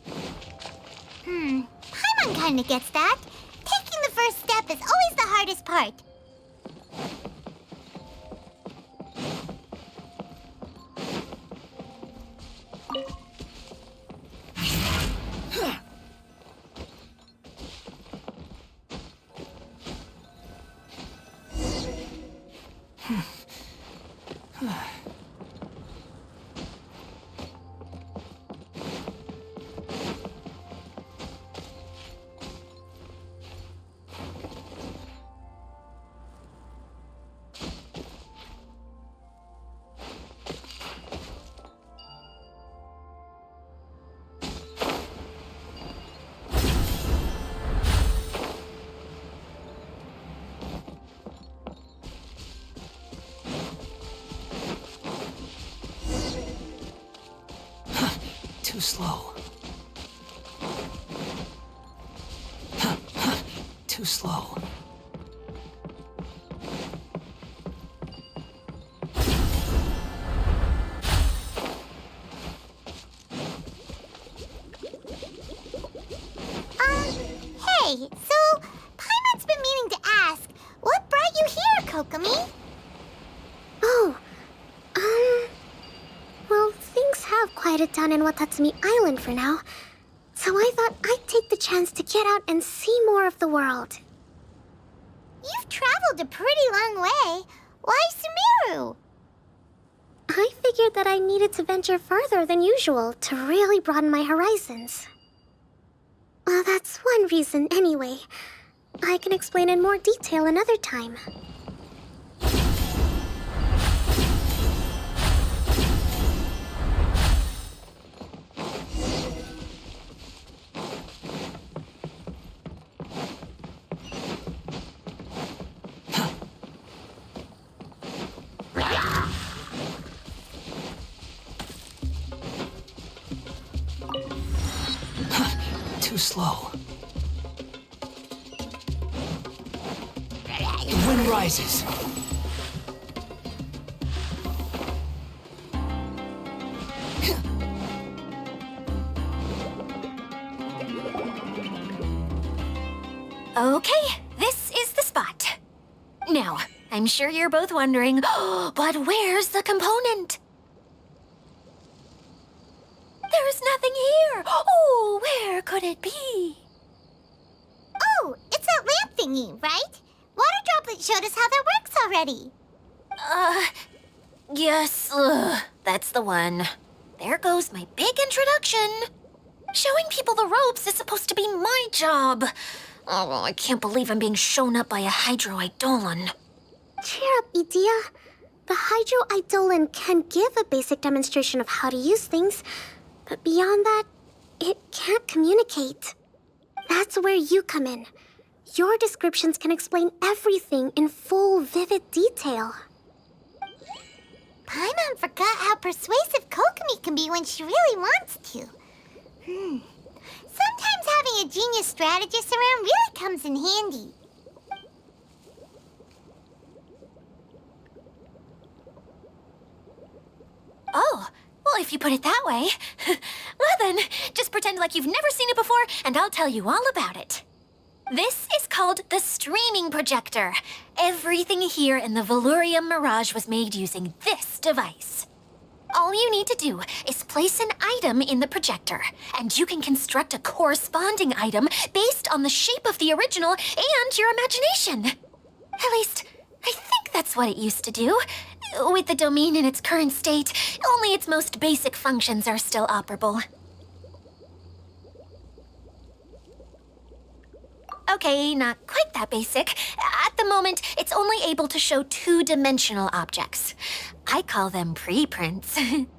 Paimon kinda gets that. Taking the first step is always the hardest part. Too slow. Too slow. Hey, so Paimon's been meaning to ask, what brought you here, Kokomi? Oh, situated down in Watatsumi Island for now, so I thought I'd take the chance to get out and see more of the world. You've traveled a pretty long way. Why Sumeru? I figured that I needed to venture farther than usual to really broaden my horizons. Well, that's one reason anyway. I can explain in more detail another time. Too slow. The wind rises. Okay, this is the spot. Now, I'm sure you're both wondering, but where's the component? There's nothing here. Oh, where could it be? Oh, it's that lamp thingy, right? Water Droplet showed us how that works already. Yes, that's the one. There goes my big introduction. Showing people the ropes is supposed to be my job. Oh, I can't believe I'm being shown up by a Hydro-Eidolon. Cheer up, Edea. The Hydro-Eidolon can give a basic demonstration of how to use things, but beyond that, it can't communicate. That's where you come in. Your descriptions can explain everything in full, vivid detail. Paimon forgot how persuasive Kokomi can be when she really wants to. Sometimes having a genius strategist around really comes in handy. Oh, well, if you put it that way. Well then, just pretend like you've never seen it before, and I'll tell you all about it. This is called the streaming projector. Everything here in the Valurium Mirage was made using this device. All you need to do is place an item in the projector, and you can construct a corresponding item based on the shape of the original and your imagination. At least, I think that's what it used to do. With the domain in its current state, only its most basic functions are still operable. Okay, not quite that basic. At the moment, it's only able to show two-dimensional objects. I call them preprints. Think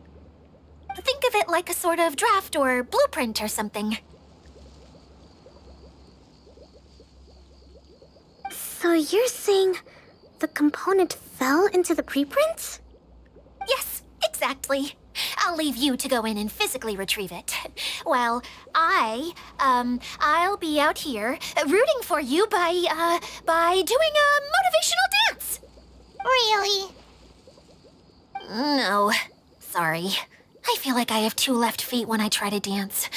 of it like a sort of draft or blueprint or something. So you're saying the component fell into the preprints? Yes, exactly. I'll leave you to go in and physically retrieve it. While I'll be out here rooting for you by doing a motivational dance. Really? No, sorry. I feel like I have two left feet when I try to dance.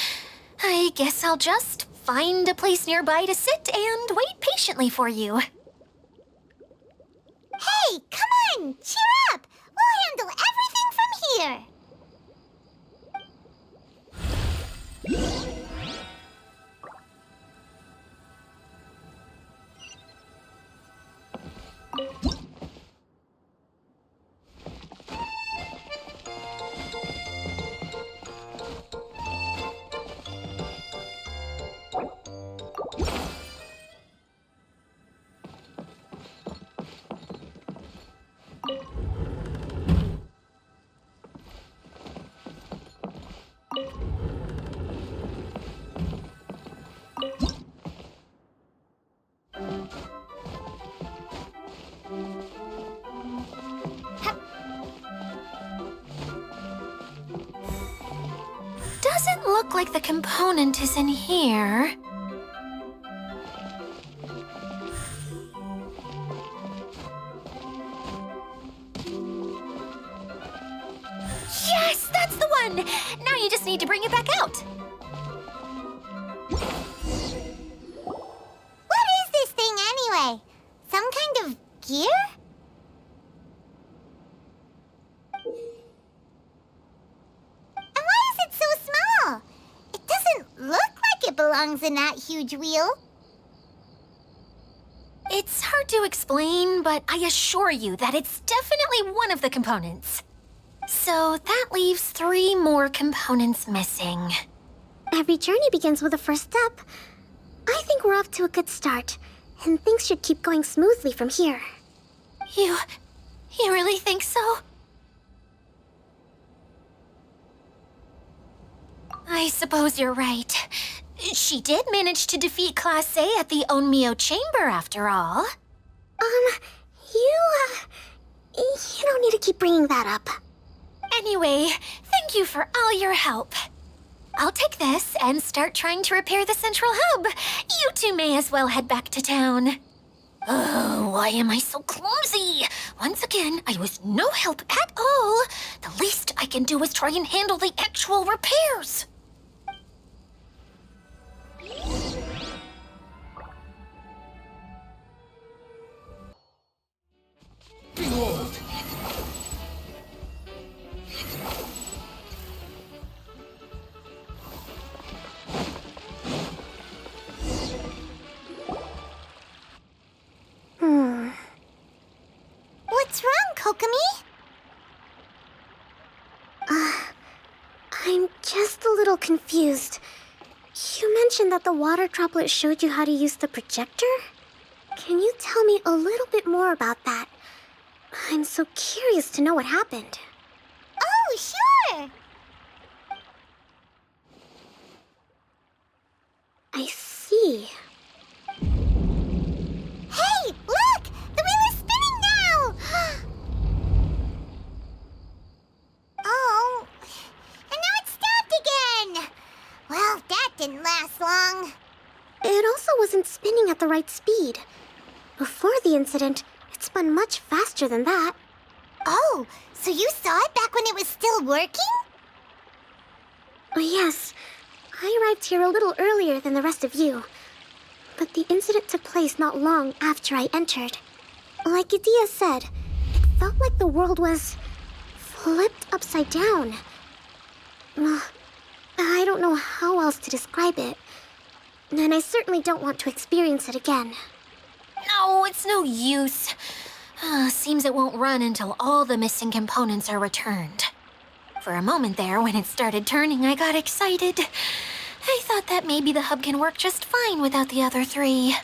I guess I'll just find a place nearby to sit and wait patiently for you. Hey, come on! Cheer up! We'll handle everything from here! Doesn't look like the component is in here. Yes, that's the one! Now you just need to bring it back out. What is this thing anyway? Some kind of gear? And why is belongs in that huge wheel? It's hard to explain, but I assure you that it's definitely one of the components. So that leaves 3 more components missing. Every journey begins with a first step. I think we're off to a good start, and things should keep going smoothly from here. You really think so? I suppose you're right. She did manage to defeat Class A at the OMEN chamber, after all. You don't need to keep bringing that up. Anyway, thank you for all your help. I'll take this and start trying to repair the central hub. You two may as well head back to town. Oh, why am I so clumsy? Once again, I was no help at all. The least I can do is try and handle the actual repairs. Behold! What's wrong, Kokomi? I'm just a little confused. You mentioned that the water droplet showed you how to use the projector? Can you tell me a little bit more about that? I'm so curious to know what happened. Oh, sure! I see. Hey, look! The wheel is spinning now! Oh, and now it's stopped again! Well, that didn't last long. It also wasn't spinning at the right speed. Before the incident, it spun much faster than that. Oh, so you saw it back when it was still working? Yes, I arrived here a little earlier than the rest of you. But the incident took place not long after I entered. Like Idia said, it felt like the world was flipped upside down. I don't know how else to describe it. And I certainly don't want to experience it again. No, it's no use. Seems it won't run until all the missing components are returned. For a moment there, when it started turning, I got excited. I thought that maybe the hub can work just fine without the other 3.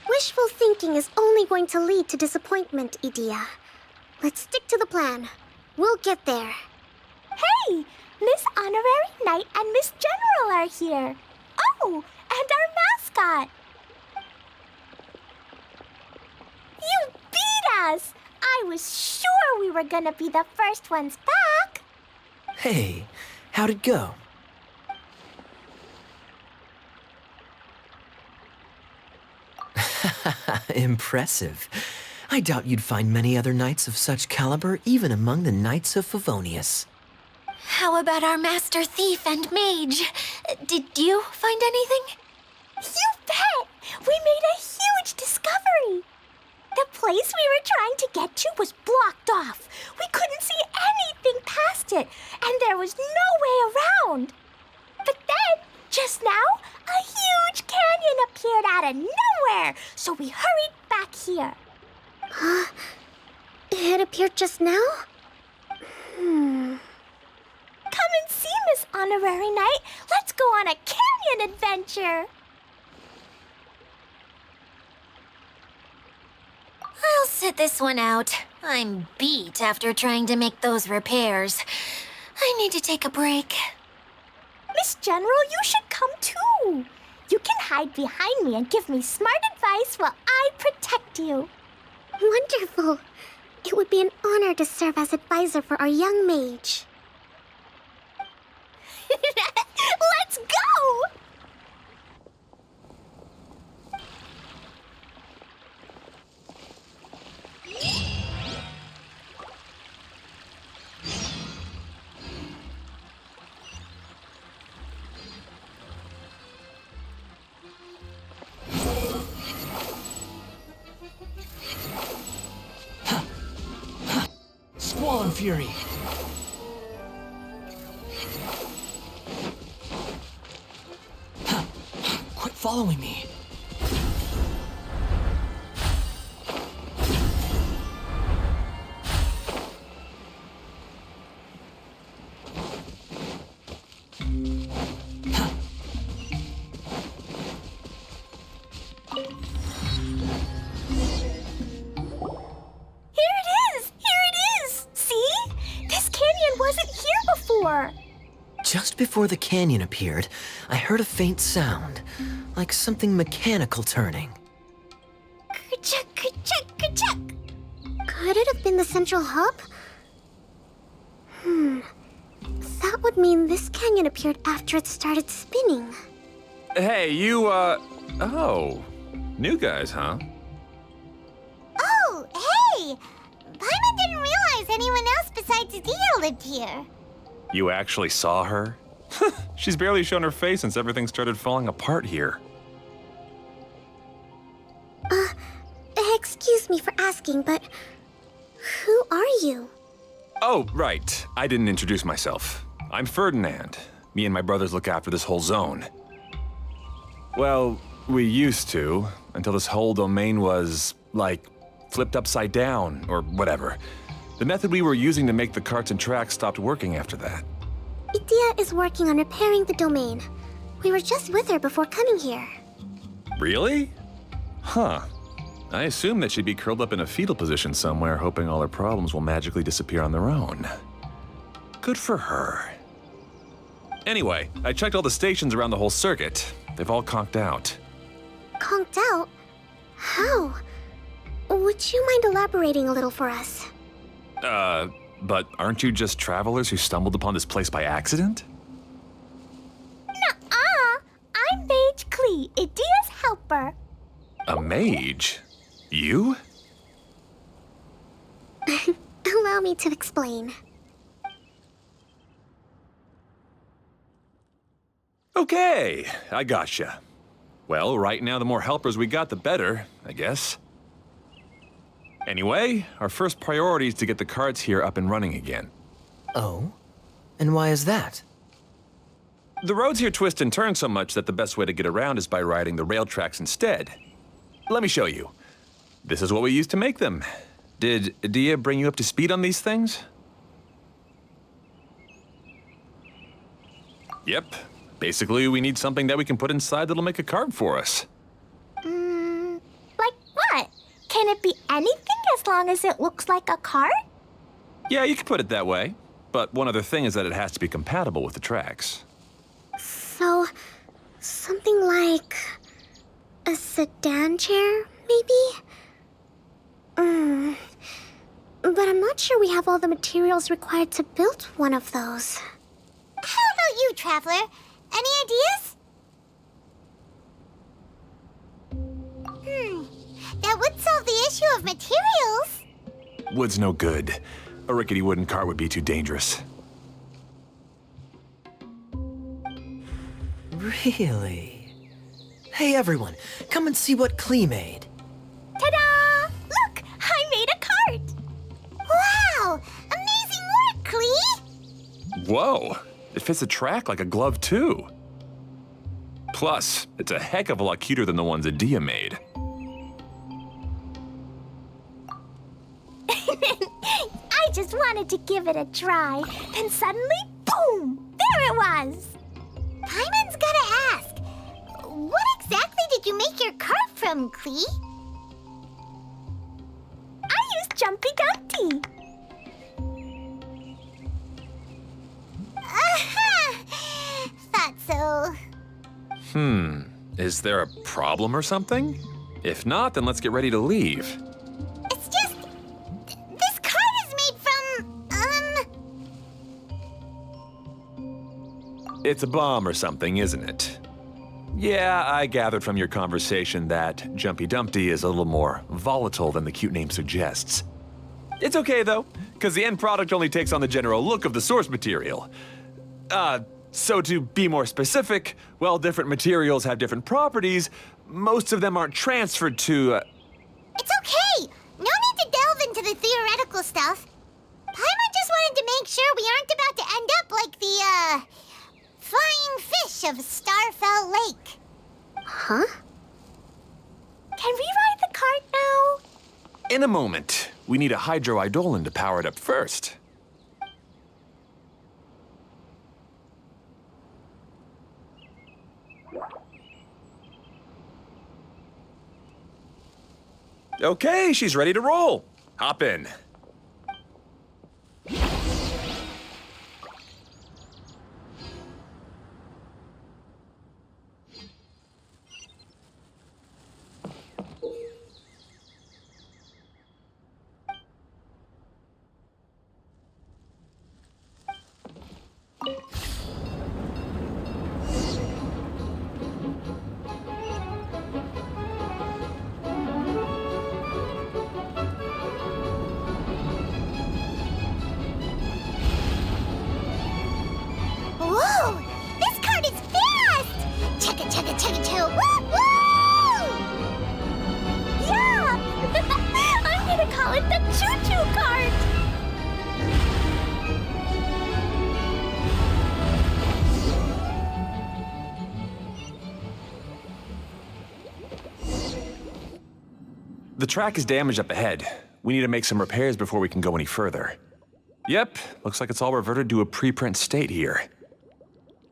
Wishful thinking is only going to lead to disappointment, Idia. Let's stick to the plan. We'll get there. Hey, Miss Honorary Knight and Miss General are here. Oh, and our mascot. You beat us! I was sure we were gonna be the first ones back. Hey, how'd it go? Impressive. I doubt you'd find many other knights of such caliber even among the Knights of Favonius. How about our master thief and mage? Did you find anything? You bet! We made a huge discovery. The place we were trying to get to was blocked off. We couldn't see anything past it, and there was no way around. But then, just now, a huge canyon appeared out of nowhere, so we hurried back here. It appeared just now? Come and see, Miss Honorary Knight. Let's go on a canyon adventure. I'll sit this one out. I'm beat after trying to make those repairs. I need to take a break. Miss General, you should come too. You can hide behind me and give me smart advice while I protect you. Wonderful. It would be an honor to serve as advisor for our young mage. Let's go! Squall and Fury. following me. Just before the canyon appeared, I heard a faint sound, like something mechanical turning. Ka-chuck, ka-chuck, ka-chuck. Could it have been the central hub? That would mean this canyon appeared after it started spinning. Hey, you, oh. New guys, huh? Oh, hey! Paimon didn't realize anyone else besides Dia lived here. You actually saw her? She's barely shown her face since everything started falling apart here. Excuse me for asking, but who are you? Oh, right. I didn't introduce myself. I'm Ferdinand. Me and my brothers look after this whole zone. Well, we used to, until this whole domain was, like, flipped upside down, or whatever. The method we were using to make the carts and tracks stopped working after that. Idia is working on repairing the domain. We were just with her before coming here. Really? Huh. I assume that she'd be curled up in a fetal position somewhere, hoping all her problems will magically disappear on their own. Good for her. Anyway, I checked all the stations around the whole circuit. They've all conked out. Conked out? How? Would you mind elaborating a little for us? But aren't you just travelers who stumbled upon this place by accident? Nuh-uh. I'm Mage Klee, Idia's helper. A mage? You? Allow me to explain. Okay, I gotcha. Well, right now the more helpers we got, the better, I guess. Anyway, our first priority is to get the carts here up and running again. Oh? And why is that? The roads here twist and turn so much that the best way to get around is by riding the rail tracks instead. Let me show you. This is what we used to make them. Did Dia bring you up to speed on these things? Yep. Basically, we need something that we can put inside that'll make a cart for us. Like what? Can it be anything as long as it looks like a cart? Yeah, you could put it that way. But one other thing is that it has to be compatible with the tracks. So, something like a sedan chair, maybe? But I'm not sure we have all the materials required to build one of those. How about you, Traveler? Any ideas? That would solve the issue of materials. Wood's no good. A rickety wooden cart would be too dangerous. Really? Hey everyone, come and see what Klee made. Ta-da! Look, I made a cart. Wow! Amazing work, Klee! Whoa! It fits the track like a glove, too. Plus, it's a heck of a lot cuter than the ones that Dia made. I just wanted to give it a try. Then suddenly, boom! There it was! Paimon's gotta ask, what exactly did you make your cart from, Klee? I used Jumpy Dumpty. Thought so. Is there a problem or something? If not, then let's get ready to leave. It's just... this cart is made from, It's a bomb or something, isn't it? Yeah, I gathered from your conversation that Jumpy Dumpty is a little more volatile than the cute name suggests. It's okay, though, because the end product only takes on the general look of the source material. So to be more specific, while different materials have different properties, most of them aren't transferred to, It's okay! No need to delve into the theoretical stuff. Paimon just wanted to make sure we aren't about to end up like the, flying fish of Starfell Lake. Huh? Can we ride the cart now? In a moment. We need a hydroidolin to power it up first. Okay, she's ready to roll. Hop in. Whoa! This cart is fast! Chugga chugga chugga choo! Woo woo! Yeah! I'm gonna call it the choo-choo cart! The track is damaged up ahead. We need to make some repairs before we can go any further. Yep, looks like it's all reverted to a preprint state here.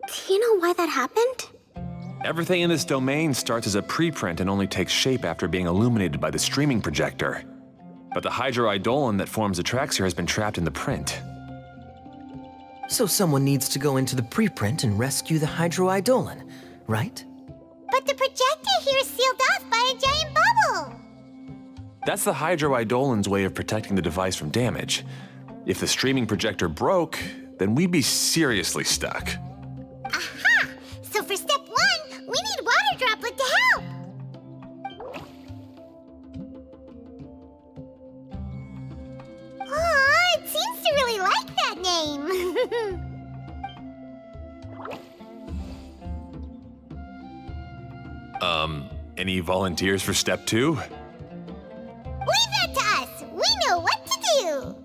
Do you know why that happened? Everything in this domain starts as a preprint and only takes shape after being illuminated by the streaming projector. But the hydroidolin that forms the tracks here has been trapped in the print. So someone needs to go into the preprint and rescue the hydroidolin, right? But the projector here is sealed off by a giant bubble! That's the hydroidolin's way of protecting the device from damage. If the streaming projector broke, then we'd be seriously stuck. Aha! So for step 1, we need water droplet to help! Aw, it seems to really like that name! Any volunteers for step 2? Leave that to us! We know what to do!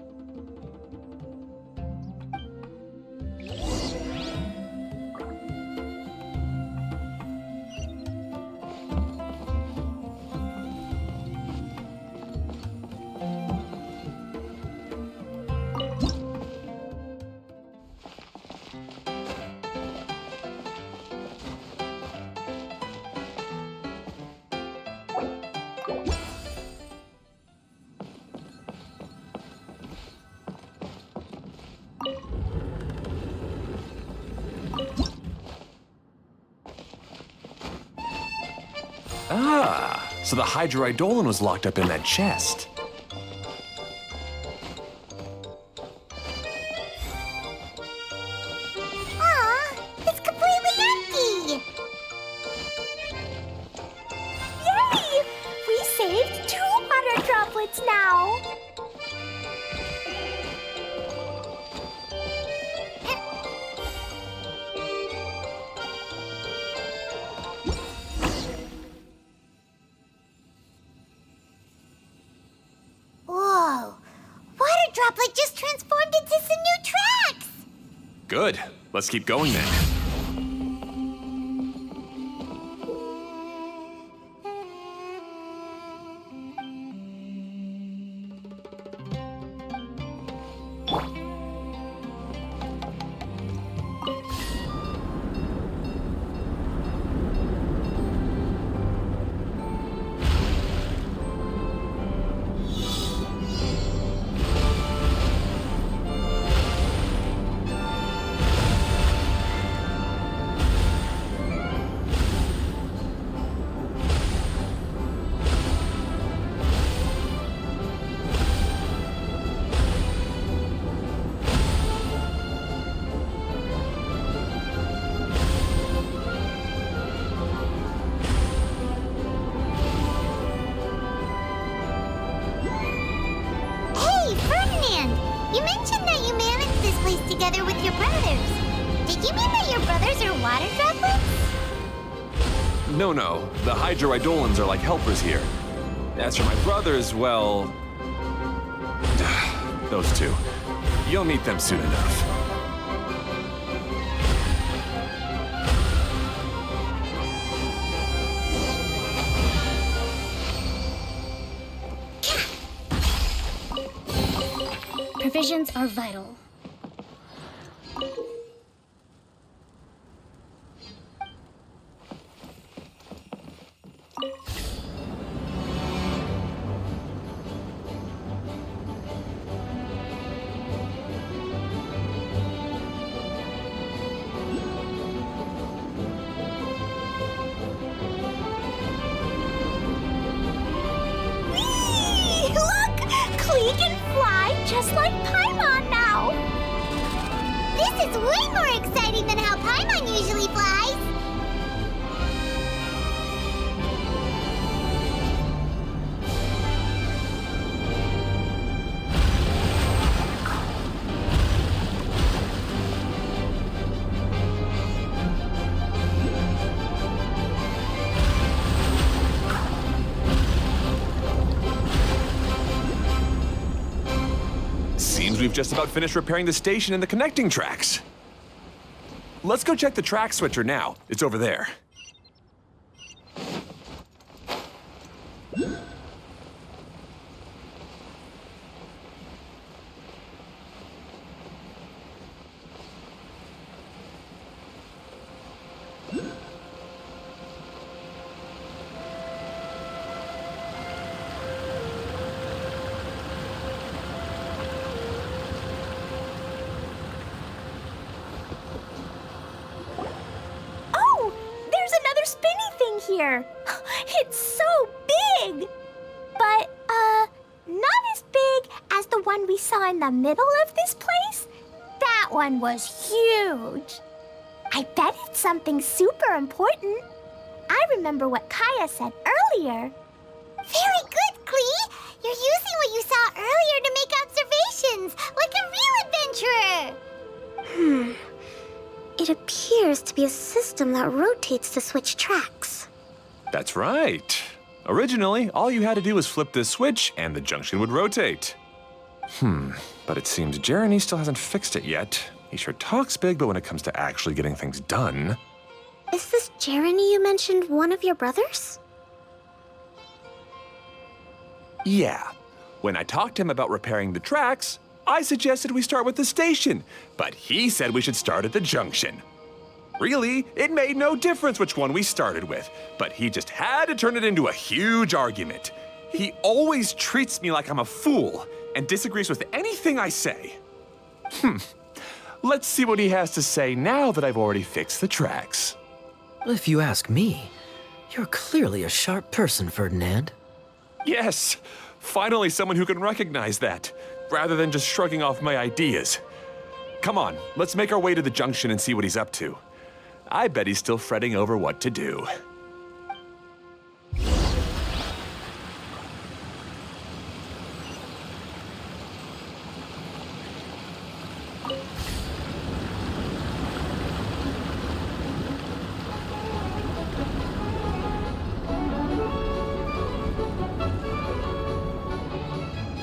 Ah, so the hydroidolin was locked up in that chest. Aw, it's completely empty! Yay! We saved 2 water droplets now! Whoa! Water droplet just transformed into some new tracks! Good. Let's keep going then. Hey, Ferdinand! You mentioned that you managed this place together with your brothers. Did you mean that your brothers are water droplets? No. The hydroidolins are like helpers here. As for my brothers, well... those two. You'll meet them soon enough. Provisions are vital. Just like Paimon now! This is way more exciting than how Paimon usually flies! Seems we've just about finished repairing the station and the connecting tracks. Let's go check the track switcher now. It's over there. Here. It's so big! But, not as big as the one we saw in the middle of this place. That one was huge. I bet it's something super important. I remember what Kaya said earlier. Very good, Klee! You're using what you saw earlier to make observations, like a real adventurer! It appears to be a system that rotates to switch tracks. That's right. Originally, all you had to do was flip this switch and the junction would rotate. But it seems Jeremy still hasn't fixed it yet. He sure talks big, but when it comes to actually getting things done... Is this Jeremy you mentioned one of your brothers? Yeah. When I talked to him about repairing the tracks, I suggested we start with the station, but he said we should start at the junction. Really, it made no difference which one we started with, but he just had to turn it into a huge argument. He always treats me like I'm a fool and disagrees with anything I say. Let's see what he has to say now that I've already fixed the tracks. If you ask me, you're clearly a sharp person, Ferdinand. Yes, finally someone who can recognize that, rather than just shrugging off my ideas. Come on, let's make our way to the junction and see what he's up to. I bet he's still fretting over what to do.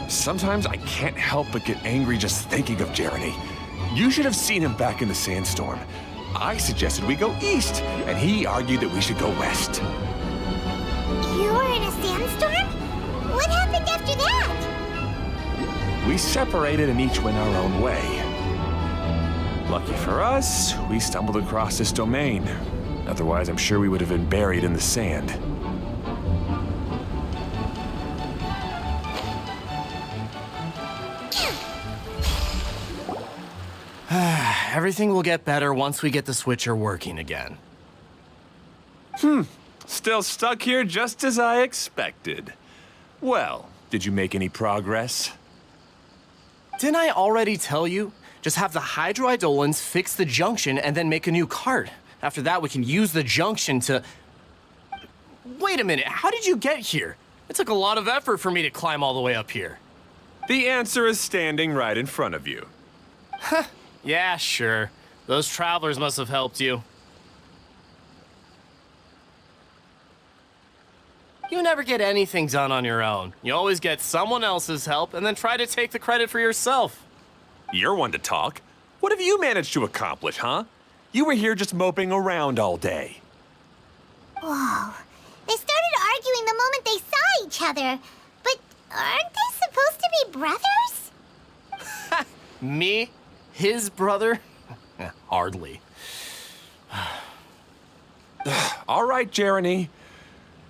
Sometimes I can't help but get angry just thinking of Jeremy. You should have seen him back in the sandstorm. I suggested we go east, and he argued that we should go west. You were in a sandstorm? What happened after that? We separated and each went our own way. Lucky for us, we stumbled across this domain. Otherwise, I'm sure we would have been buried in the sand. Everything will get better once we get the switcher working again. Still stuck here just as I expected. Well, did you make any progress? Didn't I already tell you? Just have the hydroidolins fix the junction and then make a new cart. After that, we can use the junction to... Wait a minute, how did you get here? It took a lot of effort for me to climb all the way up here. The answer is standing right in front of you. Yeah, sure. Those travelers must have helped you. You never get anything done on your own. You always get someone else's help and then try to take the credit for yourself. You're one to talk. What have you managed to accomplish, huh? You were here just moping around all day. Whoa. They started arguing the moment they saw each other. But aren't they supposed to be brothers? Me? His brother? Hardly. All right, Jeremy.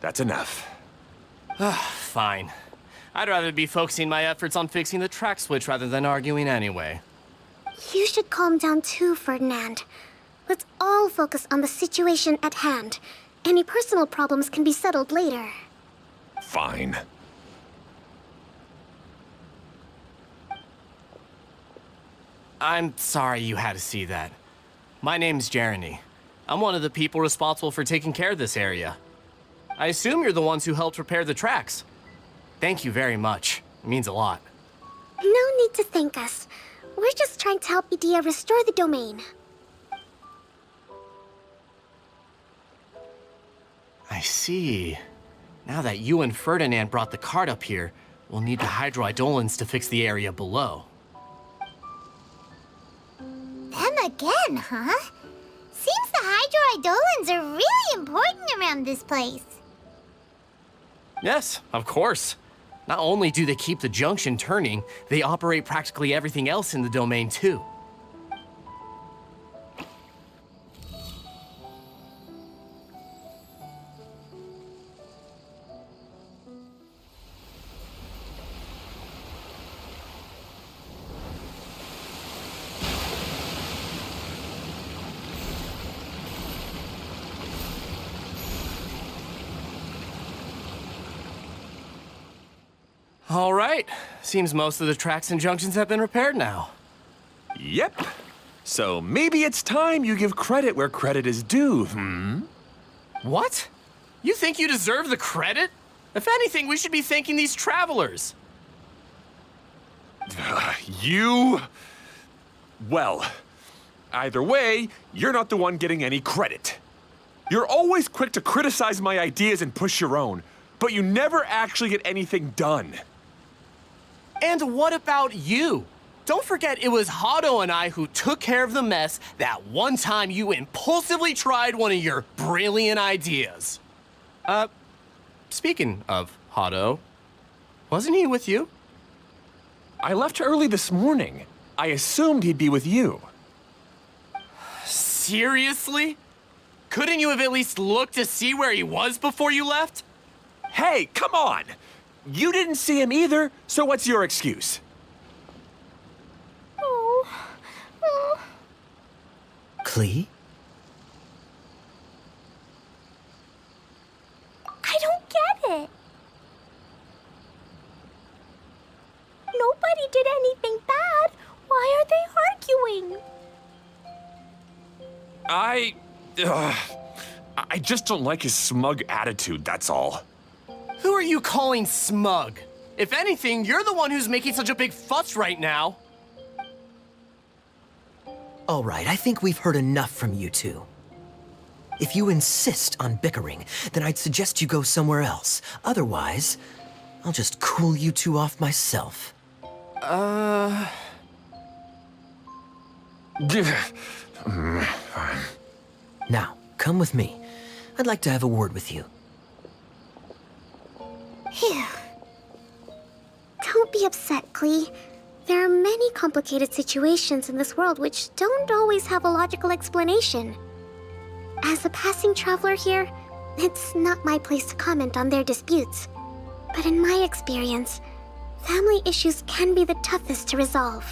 That's enough. Fine. I'd rather be focusing my efforts on fixing the track switch rather than arguing anyway. You should calm down too, Ferdinand. Let's all focus on the situation at hand. Any personal problems can be settled later. Fine. I'm sorry you had to see that. My name's Jeremy. I'm one of the people responsible for taking care of this area. I assume you're the ones who helped repair the tracks. Thank you very much. It means a lot. No need to thank us. We're just trying to help Idea restore the domain. I see. Now that you and Ferdinand brought the cart up here, we'll need the hydroidolins to fix the area below. Them again, huh? Seems the hydroidolins are really important around this place. Yes, of course. Not only do they keep the junction turning, they operate practically everything else in the domain too. All right. Seems most of the tracks and junctions have been repaired now. Yep. So maybe it's time you give credit where credit is due, What? You think you deserve the credit? If anything, we should be thanking these travelers. You... Well, either way, you're not the one getting any credit. You're always quick to criticize my ideas and push your own, but you never actually get anything done. And what about you? Don't forget it was Hado and I who took care of the mess that one time you impulsively tried one of your brilliant ideas. Speaking of Hado, wasn't he with you? I left early this morning. I assumed he'd be with you. Seriously? Couldn't you have at least looked to see where he was before you left? Hey, come on! You didn't see him either, so what's your excuse? Klee? I don't get it. Nobody did anything bad. Why are they arguing? I just don't like his smug attitude, that's all. Who are you calling smug? If anything, you're the one who's making such a big fuss right now. All right, I think we've heard enough from you two. If you insist on bickering, then I'd suggest you go somewhere else. Otherwise, I'll just cool you two off myself. Fine. Now, come with me. I'd like to have a word with you. Phew. Don't be upset, Klee. There are many complicated situations in this world which don't always have a logical explanation. As a passing traveler here, it's not my place to comment on their disputes. But in my experience, family issues can be the toughest to resolve.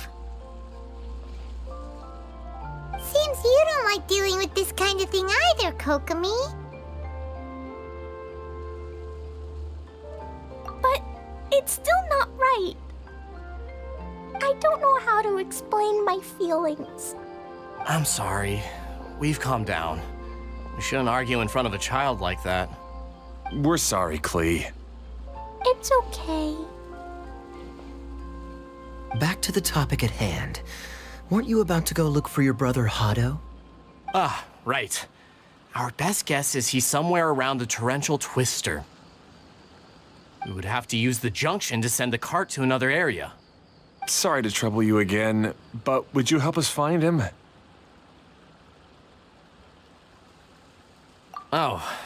Seems you don't like dealing with this kind of thing either, Kokomi. But it's still not right. I don't know how to explain my feelings. I'm sorry. We've calmed down. We shouldn't argue in front of a child like that. We're sorry, Klee. It's okay. Back to the topic at hand. Weren't you about to go look for your brother Hado? Ah, right. Our best guess is he's somewhere around the torrential twister. We would have to use the junction to send the cart to another area. Sorry to trouble you again, but would you help us find him? Oh,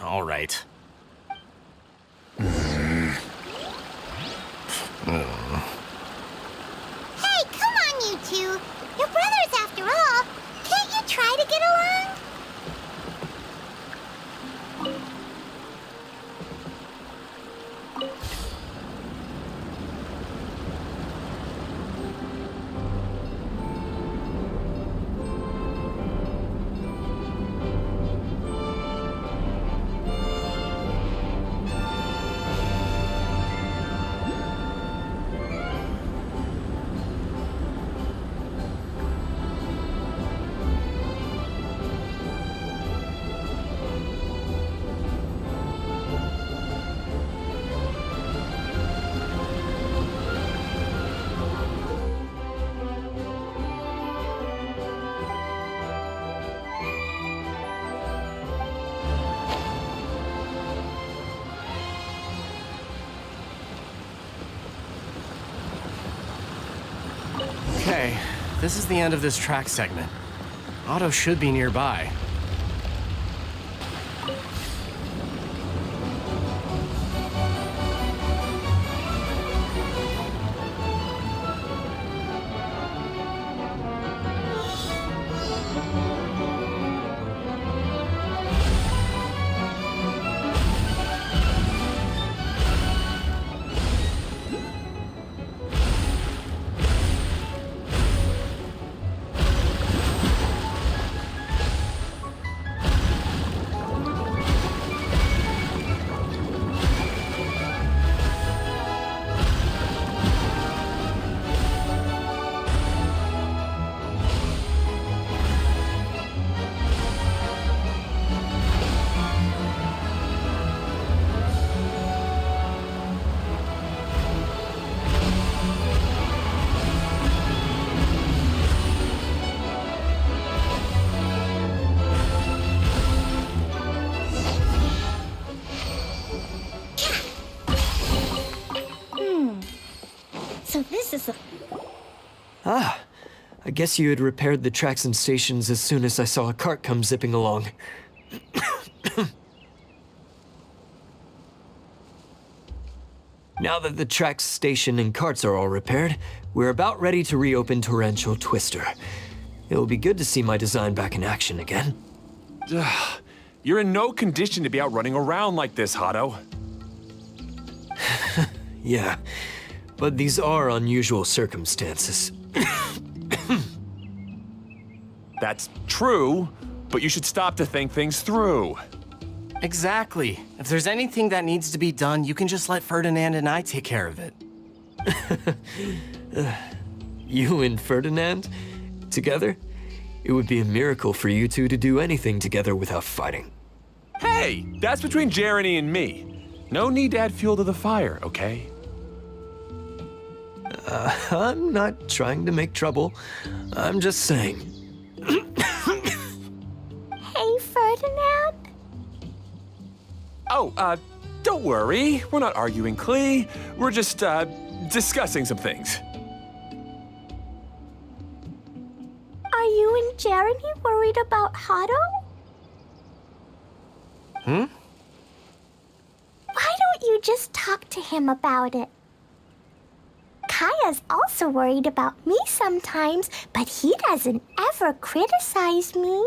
all right. Hey, Okay, this is the end of this track segment. Otto should be nearby. So this is a... Ah, I guess you had repaired the tracks and stations as soon as I saw a cart come zipping along. Now that the tracks, station, and carts are all repaired, we're about ready to reopen Torrential Twister. It'll be good to see my design back in action again. You're in no condition to be out running around like this, Hado. Yeah, but these are unusual circumstances. That's true, but you should stop to think things through. Exactly. If there's anything that needs to be done, you can just let Ferdinand and I take care of it. You and Ferdinand? Together? It would be a miracle for you two to do anything together without fighting. Hey, that's between Jeremy and me. No need to add fuel to the fire, okay? I'm not trying to make trouble. I'm just saying. Hey, Ferdinand? Oh, don't worry. We're not arguing, Clee. We're just, discussing some things. Are you and Jeremy worried about Hado? Why don't you just talk to him about it? Kaya's also worried about me sometimes, but he doesn't ever criticize me.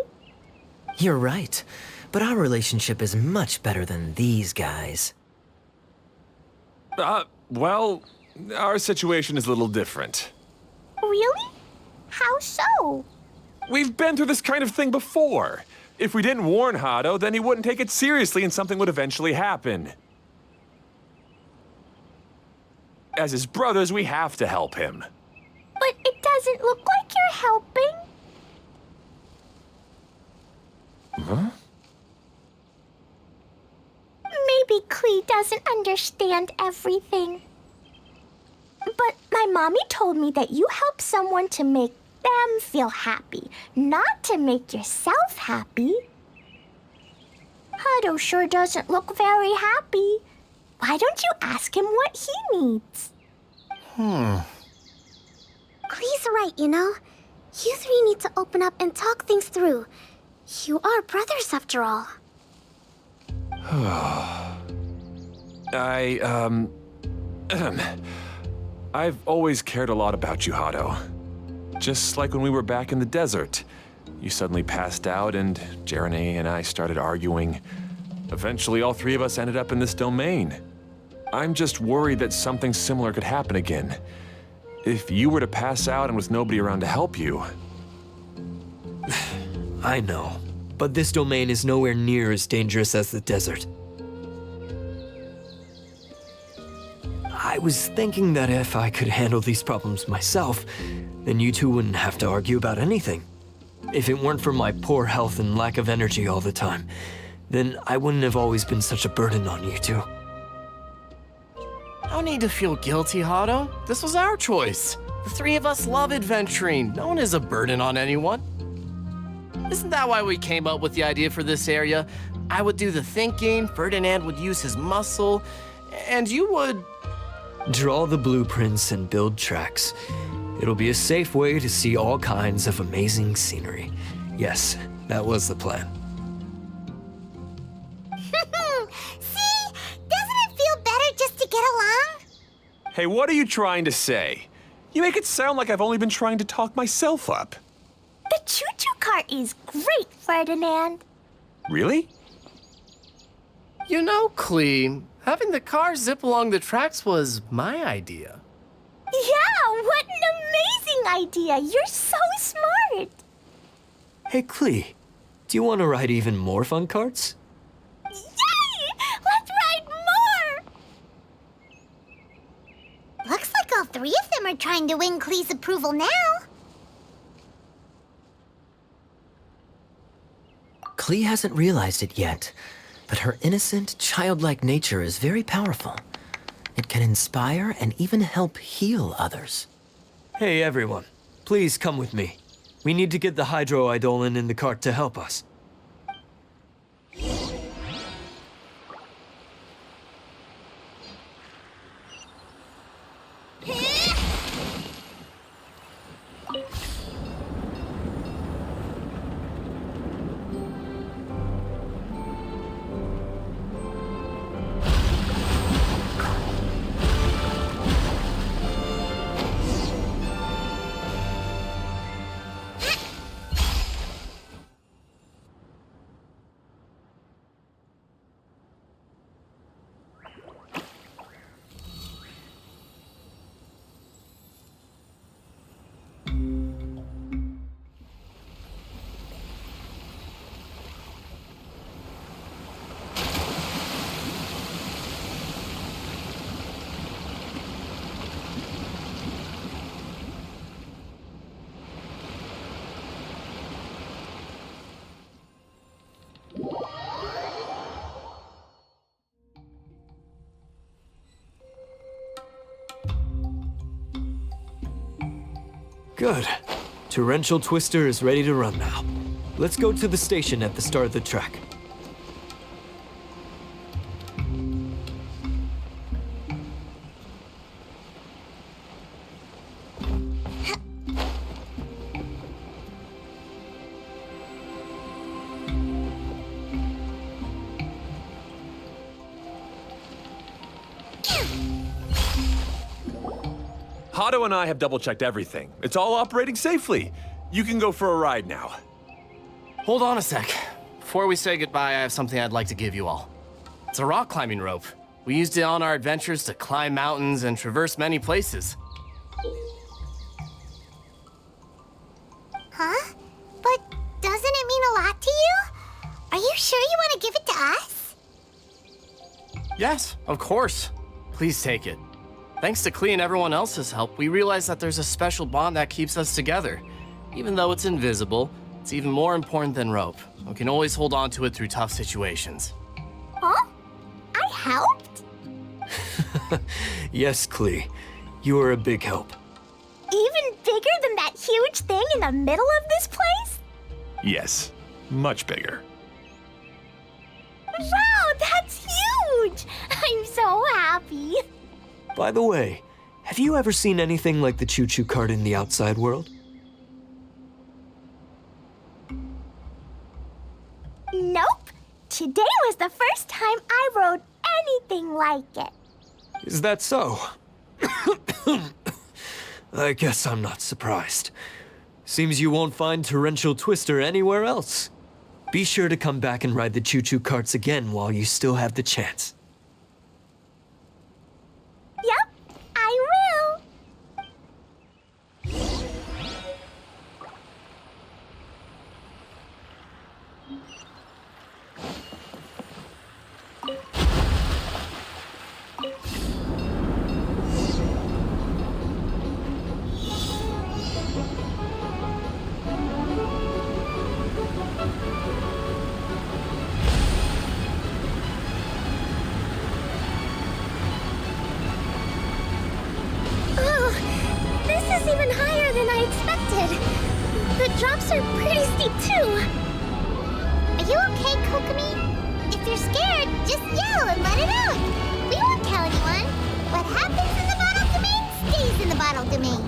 You're right, but our relationship is much better than these guys. Well, our situation is a little different. Really? How so? We've been through this kind of thing before. If we didn't warn Hado, then he wouldn't take it seriously and something would eventually happen. As his brothers, we have to help him. But it doesn't look like you're helping. Huh? Maybe Clee doesn't understand everything. But my mommy told me that you help someone to make them feel happy, not to make yourself happy. Hado sure doesn't look very happy. Why don't you ask him what he needs? Clee's right, you know. You three need to open up and talk things through. You are brothers, after all. I've always cared a lot about you, Hado. Just like when we were back in the desert. You suddenly passed out and Jeremy and I started arguing. Eventually, all three of us ended up in this domain. I'm just worried that something similar could happen again. If you were to pass out and with nobody around to help you. I know, but this domain is nowhere near as dangerous as the desert. I was thinking that if I could handle these problems myself, then you two wouldn't have to argue about anything. If it weren't for my poor health and lack of energy all the time, then I wouldn't have always been such a burden on you two. No need to feel guilty, Hado. This was our choice. The three of us love adventuring. No one is a burden on anyone. Isn't that why we came up with the idea for this area? I would do the thinking, Ferdinand would use his muscle, and you would... Draw the blueprints and build tracks. It'll be a safe way to see all kinds of amazing scenery. Yes, that was the plan. See? Doesn't it feel better just to get along? Hey, what are you trying to say? You make it sound like I've only been trying to talk myself up. The choo-choo cart is great, Ferdinand. Really? You know, Clee, having the car zip along the tracks was my idea. Yeah, what an amazing idea. You're so smart. Hey, Clee, do you want to ride even more fun carts? Yay! Let's ride more! Looks like all three of them are trying to win Klee's approval now. Clee hasn't realized it yet, but her innocent, childlike nature is very powerful. It can inspire and even help heal others. Hey, everyone. Please come with me. We need to get the Hydro-Eidolon in the cart to help us. Good. Torrential Twister is ready to run now. Let's go to the station at the start of the track. Hado and I have double-checked everything. It's all operating safely. You can go for a ride now. Hold on a sec. Before we say goodbye, I have something I'd like to give you all. It's a rock climbing rope. We used it on our adventures to climb mountains and traverse many places. Huh? But doesn't it mean a lot to you? Are you sure you want to give it to us? Yes, of course. Please take it. Thanks to Clee and everyone else's help, we realized that there's a special bond that keeps us together. Even though it's invisible, it's even more important than rope. We can always hold on to it through tough situations. Huh? I helped? Yes, Clee. You are a big help. Even bigger than that huge thing in the middle of this place? Yes, much bigger. Wow, that's huge! I'm so happy. By the way, have you ever seen anything like the choo-choo cart in the outside world? Nope. Today was the first time I rode anything like it. Is that so? I guess I'm not surprised. Seems you won't find Torrential Twister anywhere else. Be sure to come back and ride the choo-choo carts again while you still have the chance. Yep, I will. Even higher than I expected. The drops are pretty steep too. Are you okay, Kokomi? If you're scared, just yell and let it out. We won't tell anyone. What happens in the bottle domain stays in the bottle domain.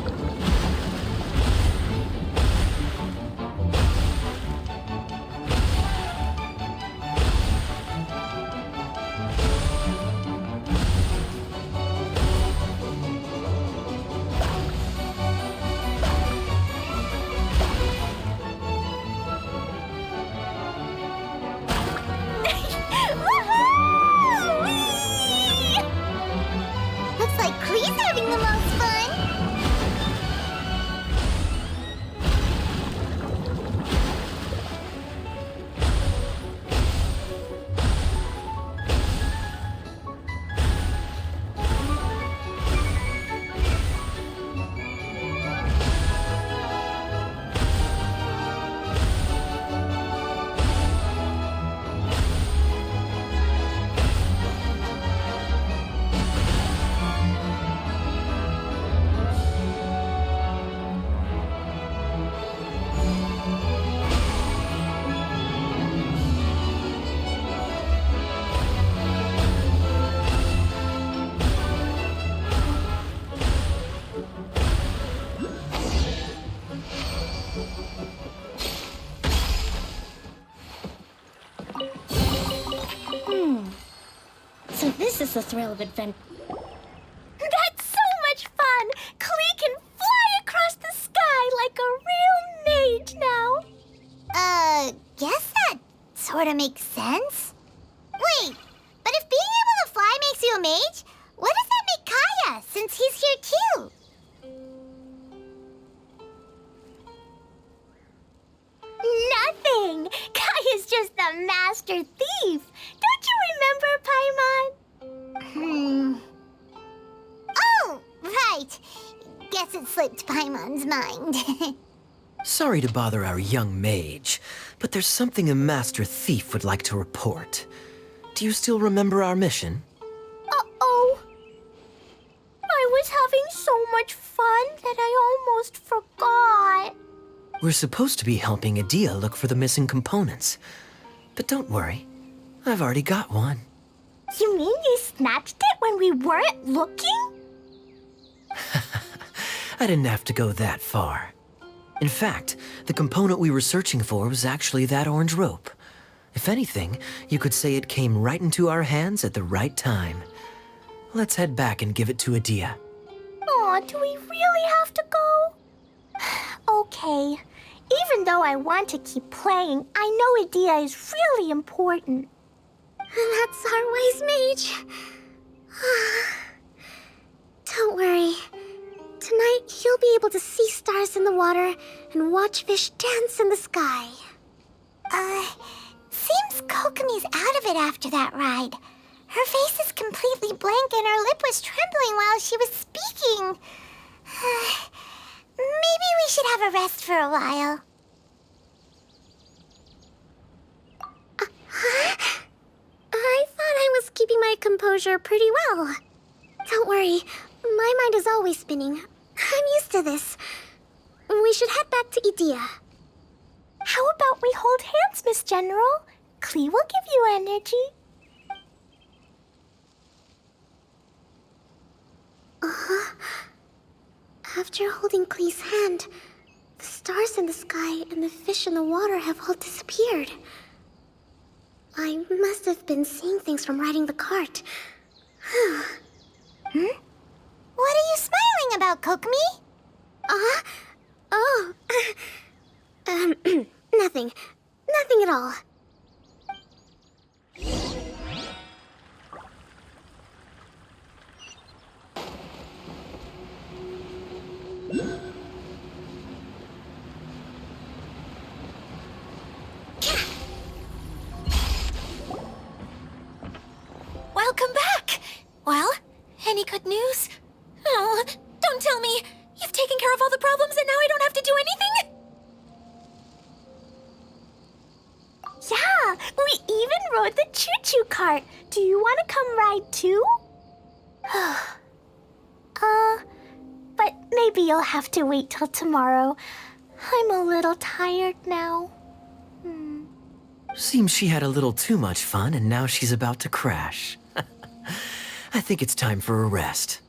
This is the thrill of adventure. That's so much fun! Klee can fly across the sky like a real mage now. Guess that sort of makes sense. Wait, but if being able to fly makes you a mage, what does that make Kaya, since he's here too? Nothing! Kaya's just the master thief. Don't you remember, Paimon? Oh, right. Guess it slipped Paimon's mind. Sorry to bother our young mage, but there's something a master thief would like to report. Do you still remember our mission? Uh-oh. I was having so much fun that I almost forgot. We're supposed to be helping Adia look for the missing components. But don't worry, I've already got one. You mean you snatched it when we weren't looking? I didn't have to go that far. In fact, the component we were searching for was actually that orange rope. If anything, you could say it came right into our hands at the right time. Let's head back and give it to Adia. Aw, do we really have to go? Okay. Even though I want to keep playing, I know Adia is really important. That's our wise mage. Don't worry. Tonight, he'll be able to see stars in the water and watch fish dance in the sky. Seems Kokomi's out of it after that ride. Her face is completely blank and her lip was trembling while she was speaking. Maybe we should have a rest for a while. I thought I was keeping my composure pretty well. Don't worry, my mind is always spinning. I'm used to this. We should head back to Adia. How about we hold hands, Miss General? Klee will give you energy. After holding Klee's hand, the stars in the sky and the fish in the water have all disappeared. I must have been seeing things from riding the cart. What are you smiling about, Kokomi? Oh. Nothing. Nothing at all. Welcome back! Well, any good news? Oh, don't tell me! You've taken care of all the problems and now I don't have to do anything? Yeah, we even rode the choo-choo cart. Do you want to come ride too? But maybe you'll have to wait till tomorrow. I'm a little tired now. Seems she had a little too much fun and now she's about to crash. I think it's time for a rest.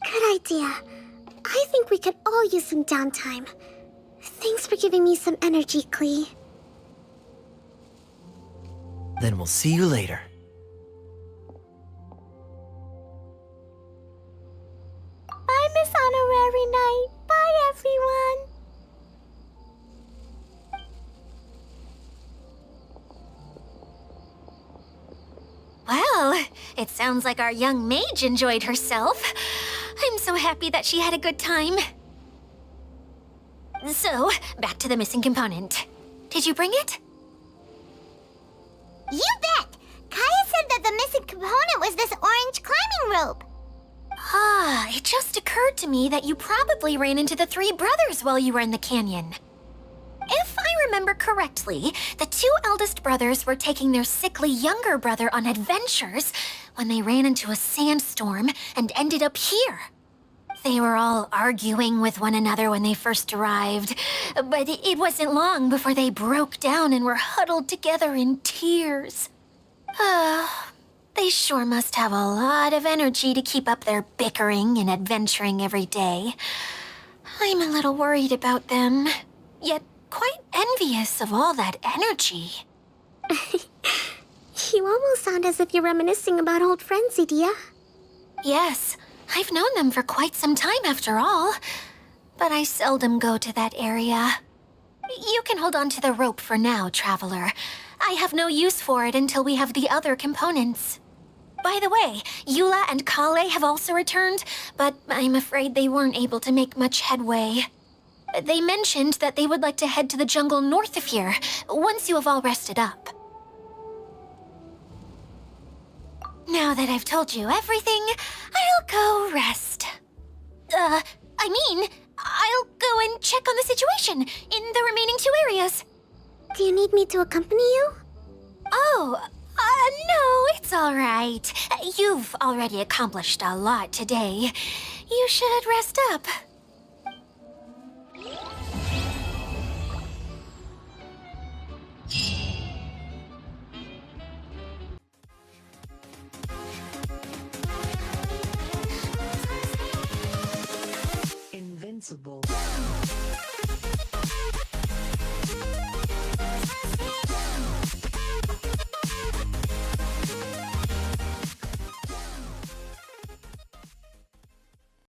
Good idea. I think we could all use some downtime. Thanks for giving me some energy, Klee. Then we'll see you later. Bye, Miss Honorary Knight. Bye, everyone. Well, it sounds like our young mage enjoyed herself. I'm so happy that she had a good time. So, back to the missing component. Did you bring it? You bet! Kaya said that the missing component was this orange climbing rope. It just occurred to me that you probably ran into the three brothers while you were in the canyon. If I remember correctly, the two eldest brothers were taking their sickly younger brother on adventures when they ran into a sandstorm and ended up here. They were all arguing with one another when they first arrived, but it wasn't long before they broke down and were huddled together in tears. They sure must have a lot of energy to keep up their bickering and adventuring every day. I'm a little worried about them, yet quite envious of all that energy. You almost sound as if you're reminiscing about old friends, Idia. Yes, I've known them for quite some time after all. But I seldom go to that area. You can hold on to the rope for now, Traveler. I have no use for it until we have the other components. By the way, Eula and Kale have also returned, but I'm afraid they weren't able to make much headway. They mentioned that they would like to head to the jungle north of here, once you have all rested up. Now that I've told you everything, I'll go rest. I'll go and check on the situation in the remaining 2 areas. Do you need me to accompany you? Oh, no, it's all right. You've already accomplished a lot today. You should rest up. Invincible.